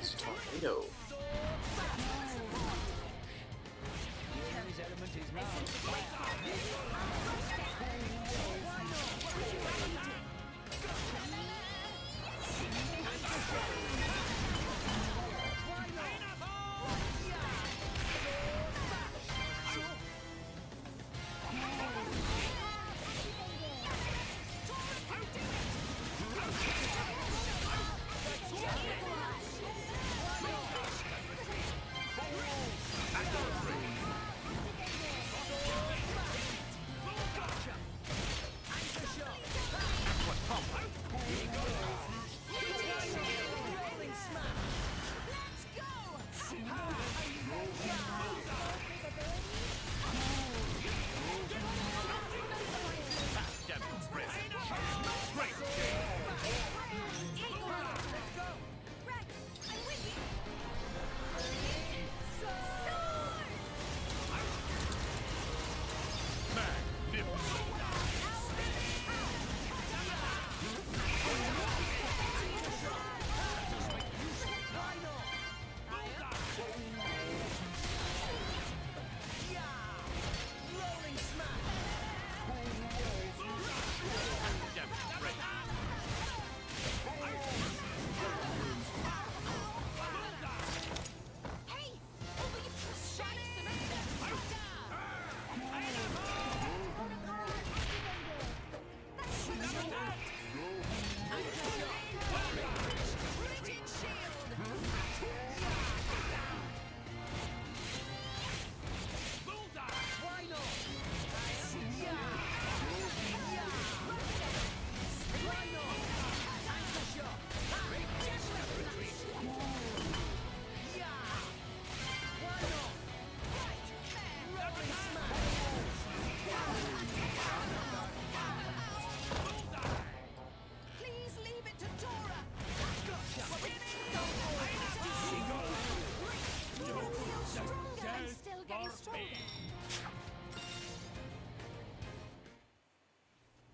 It's a tornado. His element is now.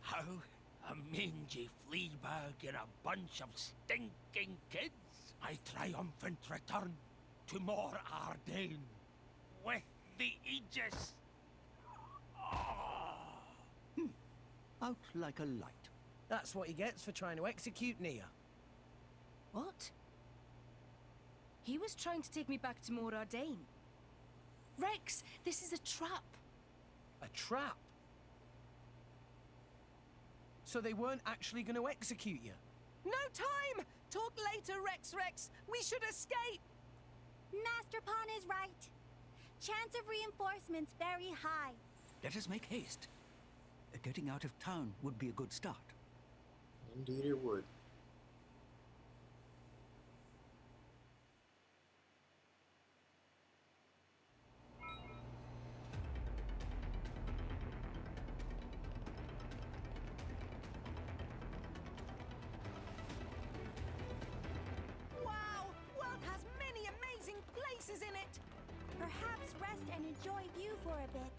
How? A mangy flea bag and a bunch of stinking kids? I triumphant return to more Ardain with the Aegis. Out like a light. That's what he gets for trying to execute Nia. What? He was trying to take me back to Mor Ardain. Rex, this is a trap. A trap? So they weren't actually going to execute you? No time! Talk later, Rex. We should escape! Master Pawn is right. Chance of reinforcements very high. Let us make haste. Getting out of town would be a good start. Indeed it would. Wow! World has many amazing places in it! Perhaps rest and enjoy view for a bit.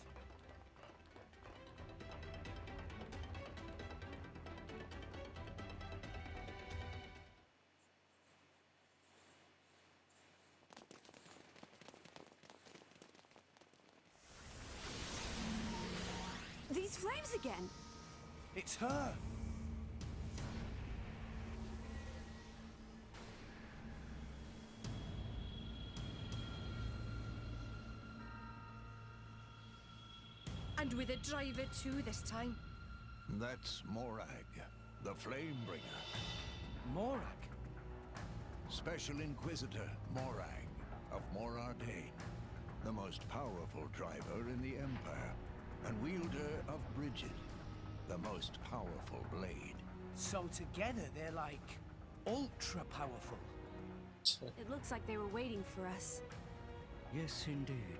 These flames again! It's her! And with a driver too this time. That's Morag, the Flamebringer. Morag? Special Inquisitor Morag of Mor Ardain, the most powerful driver in the Empire, and wielder of Bridget, the most powerful blade. So together they're like ultra powerful. It looks like they were waiting for us. Yes, indeed.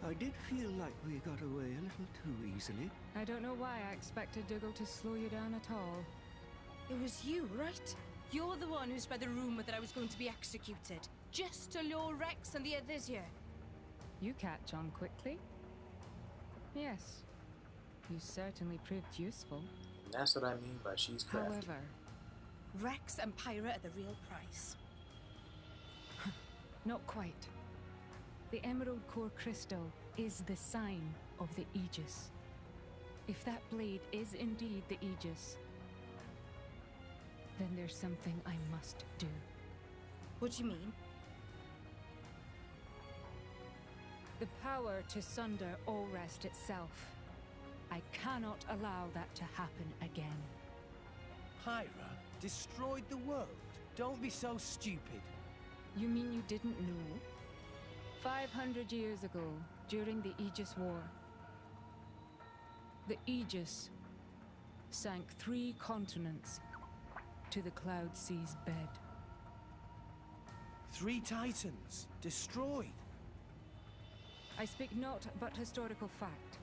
I did feel like we got away a little too easily. I don't know why I expected Dougal to slow you down at all. It was you, right? You're the one who spread the rumor that I was going to be executed. Just to lure Rex and the others here. You catch on quickly. Yes, you certainly proved useful. And that's what I mean by she's crafty. However, Rex and Pyra are the real prize. not quite. The Emerald Core Crystal is the sign of the Aegis. If that blade is indeed the Aegis, then there's something I must do. What do you mean? The power to sunder Allrest itself. I cannot allow that to happen again. Pyra destroyed the world. Don't be so stupid. You mean you didn't know? 500 years ago, during the Aegis War, the Aegis sank 3 continents to the Cloud Sea's bed. 3 titans destroyed. I speak not but historical fact.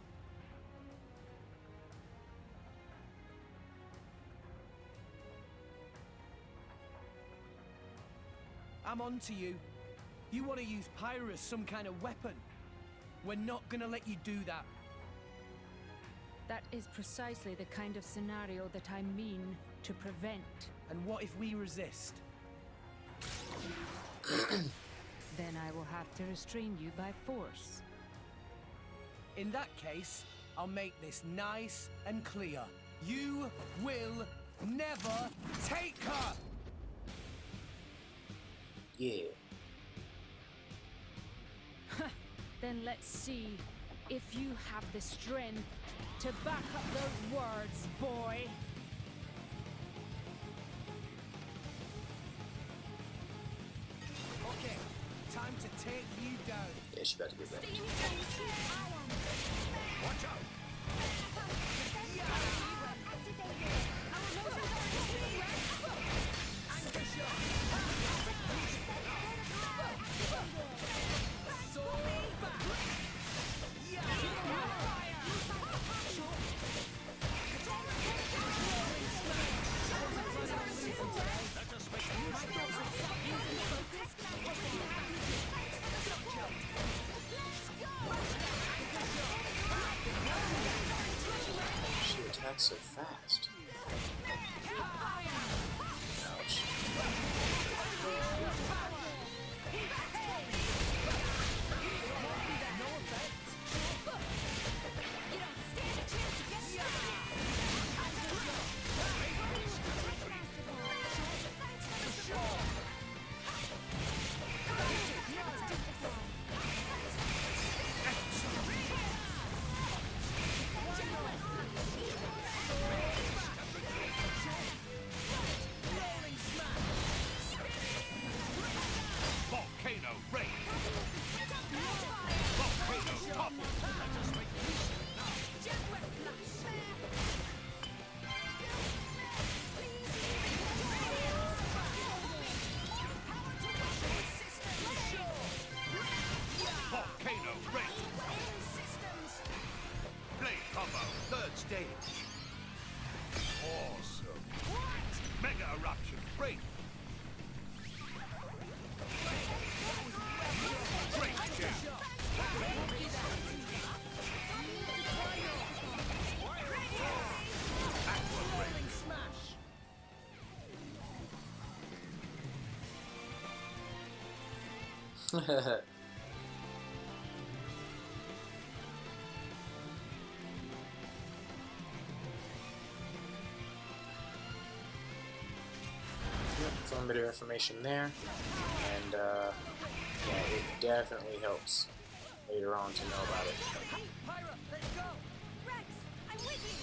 I'm on to you. You want to use Pyra as some kind of weapon? We're not gonna let you do that. That is precisely the kind of scenario that I mean to prevent. And what if we resist? Then I will have to restrain you by force. In that case, I'll make this nice and clear. You will never take her! Yeah. Then let's see if you have the strength to back up those words, boy. Okay, time to take you down. Yeah, she about to get back. Watch out! She attacks so fast. Ouch. Volcano rain! Volcano topple! Let us make use of it now! Volcano rain! Blade combo, 3rd stage! Awesome! Mega eruption, break! Great kill! Aqua rain! Some bit of information there, and yeah, it definitely helps later on to know about it. Pyra, let's go! Rex, I'm with you!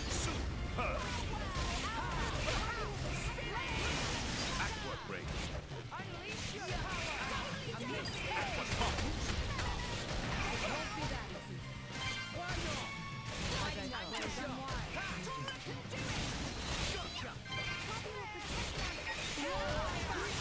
Superb! Aqua break! Unleash your power! Aqua topples! Why not? Poppy will protect us!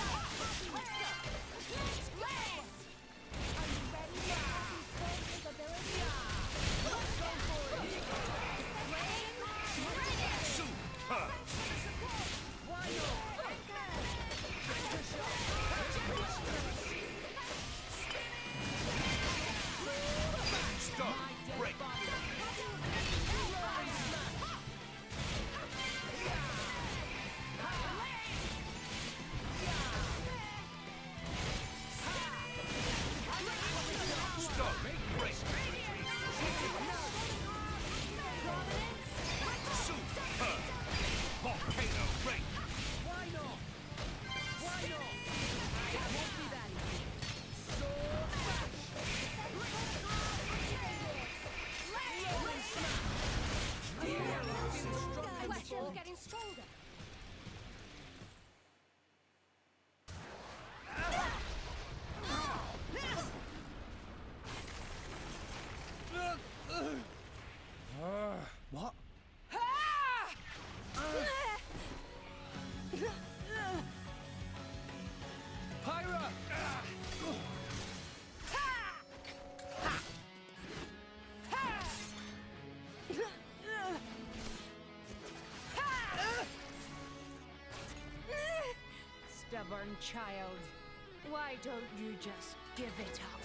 child. Why don't you just give it up?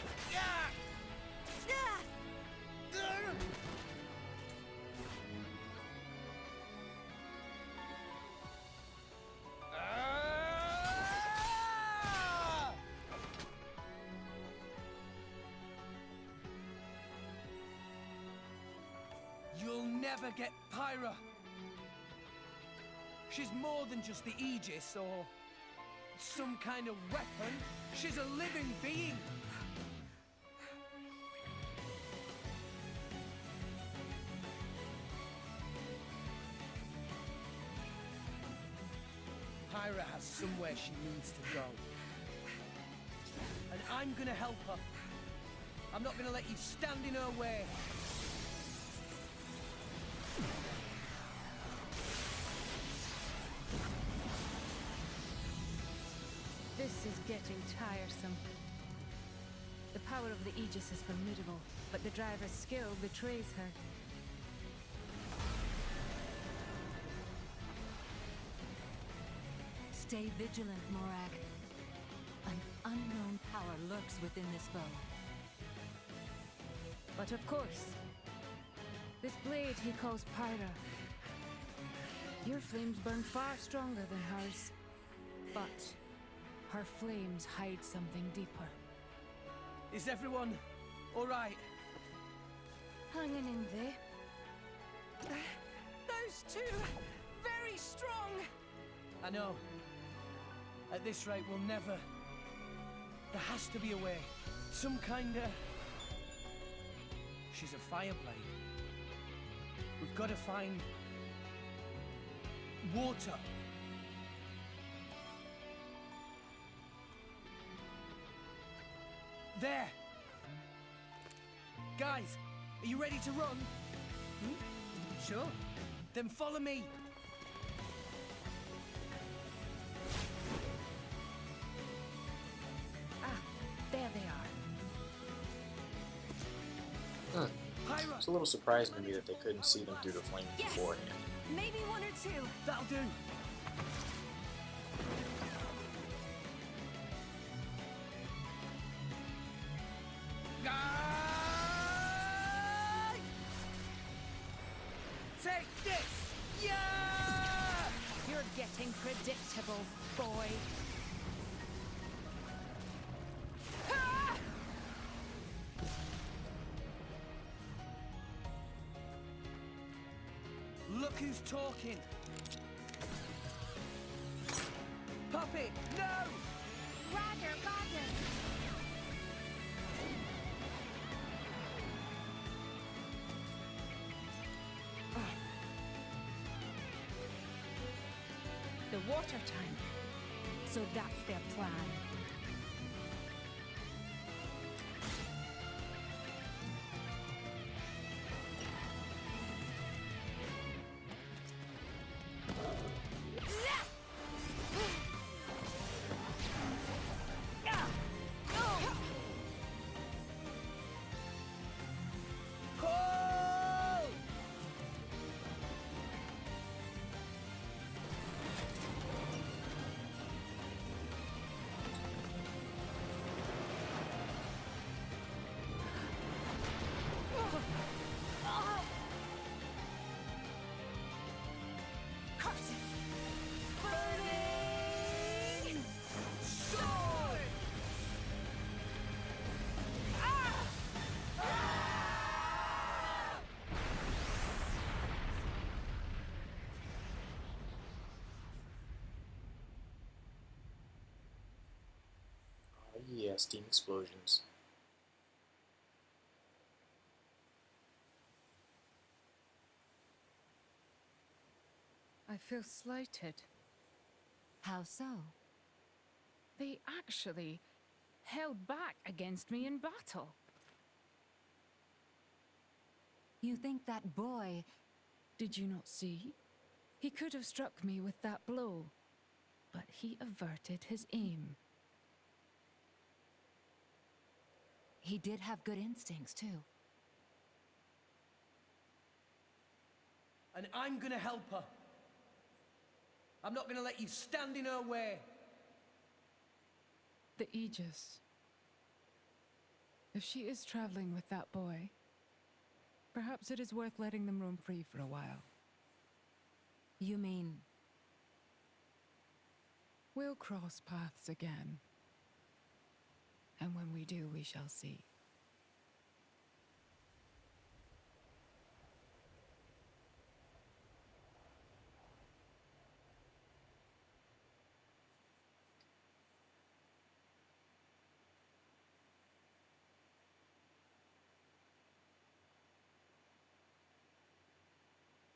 You'll never get Pyra. She's more than just the Aegis or some kind of weapon. She's a living being. Pyra has somewhere she needs to go. And I'm gonna help her. I'm not gonna let you stand in her way. This is getting tiresome. The power of the Aegis is formidable, but the driver's skill betrays her. Stay vigilant, Morag. An unknown power lurks within this bow. But of course, this blade he calls Pyra. Your flames burn far stronger than hers, but her flames hide something deeper. Is everyone all right? Hanging in there. Those two, very strong. I know. At this rate, we'll never... There has to be a way. Some kinda... She's a fireblade. We've got to find... water. There! Guys, are you ready to run? Sure. Then follow me. Ah, there they are. It's a little surprising to me that they couldn't see them through the flames beforehand. Maybe one or two. That'll do. Take this! Yeah! You're getting predictable, boy. Ah! Look who's talking. Puppy, no! Roger, roger. The water tank. So that's their plan. Yeah, steam explosions. I feel slighted. How so? They actually held back against me in battle. You think that boy... Did you not see? He could have struck me with that blow, but he averted his aim. He did have good instincts, too. And I'm gonna help her. I'm not gonna let you stand in her way. The Aegis. If she is traveling with that boy, perhaps it is worth letting them roam free for a while. You mean... We'll cross paths again. And when we do, we shall see.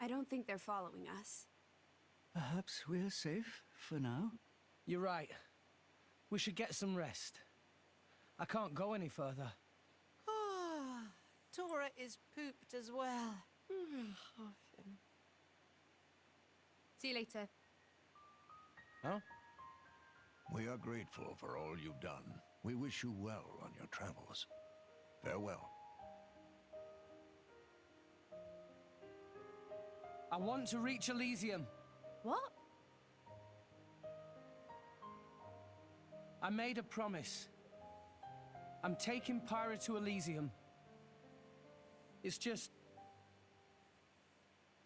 I don't think they're following us. Perhaps we're safe for now. You're right. We should get some rest. I can't go any further. Ah, Tora is pooped as well. See you later. Huh? We are grateful for all you've done. We wish you well on your travels. Farewell. I want to reach Elysium. What? I made a promise. I'm taking Pyra to Elysium. It's just...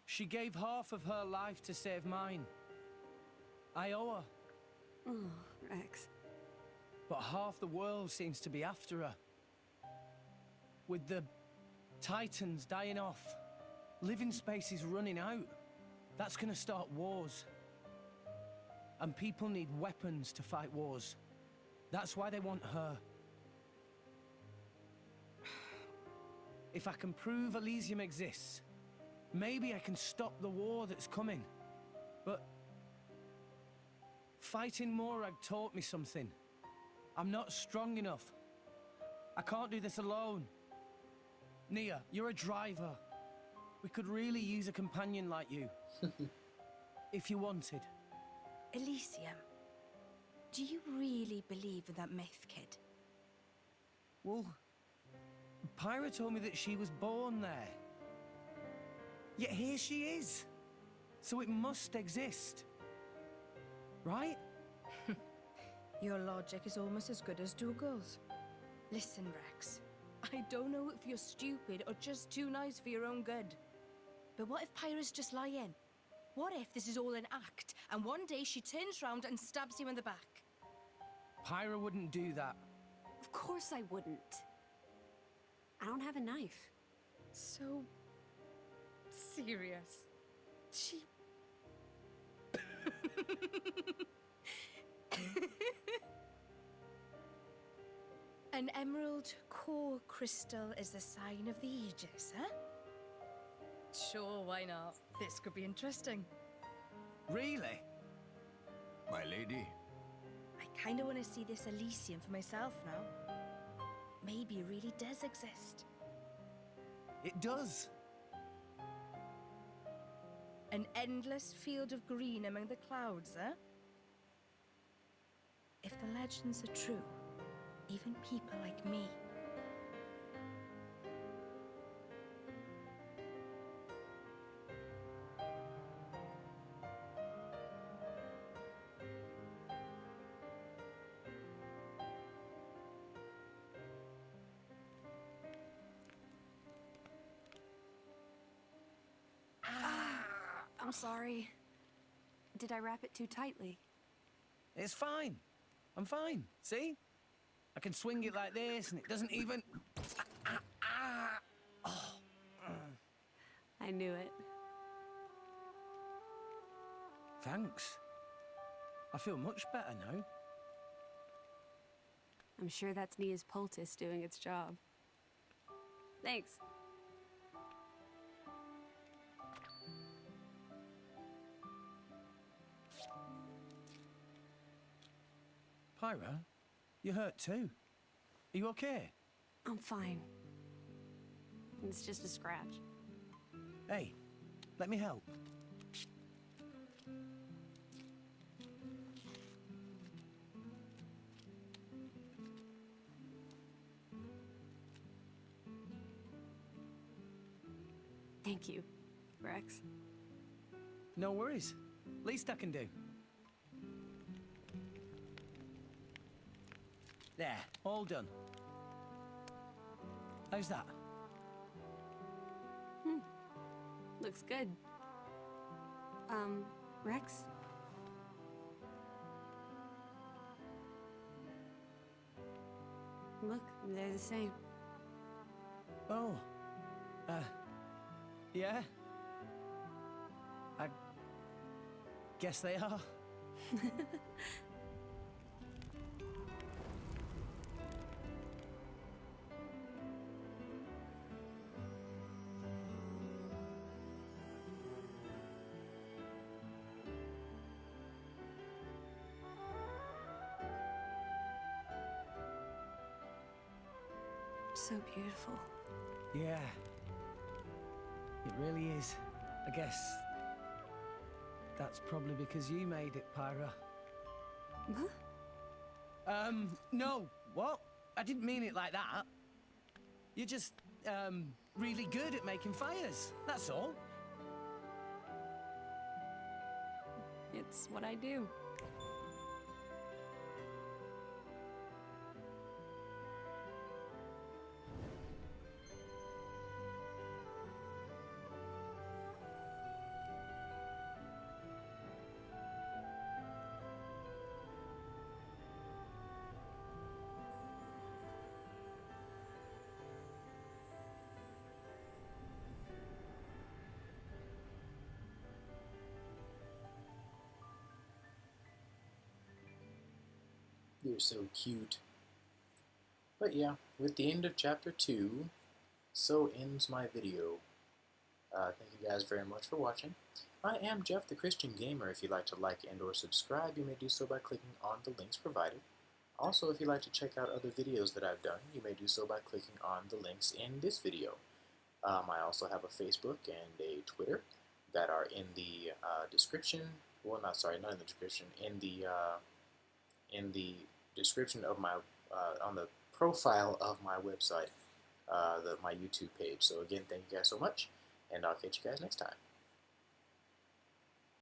she gave half of her life to save mine. I owe her. Oh, Rex. But half the world seems to be after her. With the Titans dying off, living space is running out. That's gonna start wars. And people need weapons to fight wars. That's why they want her. If I can prove Elysium exists, maybe I can stop the war that's coming. But fighting Morag taught me something. I'm not strong enough. I can't do this alone. Nia, you're a driver. We could really use a companion like you. If you wanted. Elysium. Do you really believe in that myth, kid? Well, Pyra told me that she was born there. Yet here she is. So it must exist. Right? Your logic is almost as good as Dougal's. Listen, Rex. I don't know if you're stupid or just too nice for your own good. But what if Pyra's just lying? What if this is all an act, and one day she turns round and stabs you in the back? Pyra wouldn't do that. Of course I wouldn't. I don't have a knife. So... serious. She... An emerald core crystal is the sign of the Aegis, huh? Sure, why not? This could be interesting. Really? My lady, I kinda wanna see this Elysium for myself now. Maybe it really does exist. It does. An endless field of green among the clouds, huh? If the legends are true, even people like me. I'm sorry. Did I wrap it too tightly? It's fine. I'm fine. See? I can swing it like this and it doesn't even... I knew it. Thanks. I feel much better now. I'm sure that's Nia's poultice doing its job. Thanks. Pyra, you hurt too. Are you okay? I'm fine. It's just a scratch. Hey, let me help. Thank you, Rex. No worries. Least I can do. There, all done. How's that? Looks good. Rex? Look, they're the same. Oh. Yeah? I guess they are. So beautiful. Yeah. It really is. I guess that's probably because you made it, Pyra. Huh? No. What? I didn't mean it like that. You're just, really good at making fires. That's all. It's what I do. You're so cute. But yeah, with the end of chapter 2, so ends my video. Thank you guys very much for watching. I am Jeff the Christian Gamer. If you'd like to like and or subscribe, you may do so by clicking on the links provided. Also, if you'd like to check out other videos that I've done, you may do so by clicking on the links in this video. I also have a Facebook and a Twitter that are in the description. Well, not in the description. In the description of my on the profile of my website, my YouTube page. So again, thank you guys so much, and I'll catch you guys next time.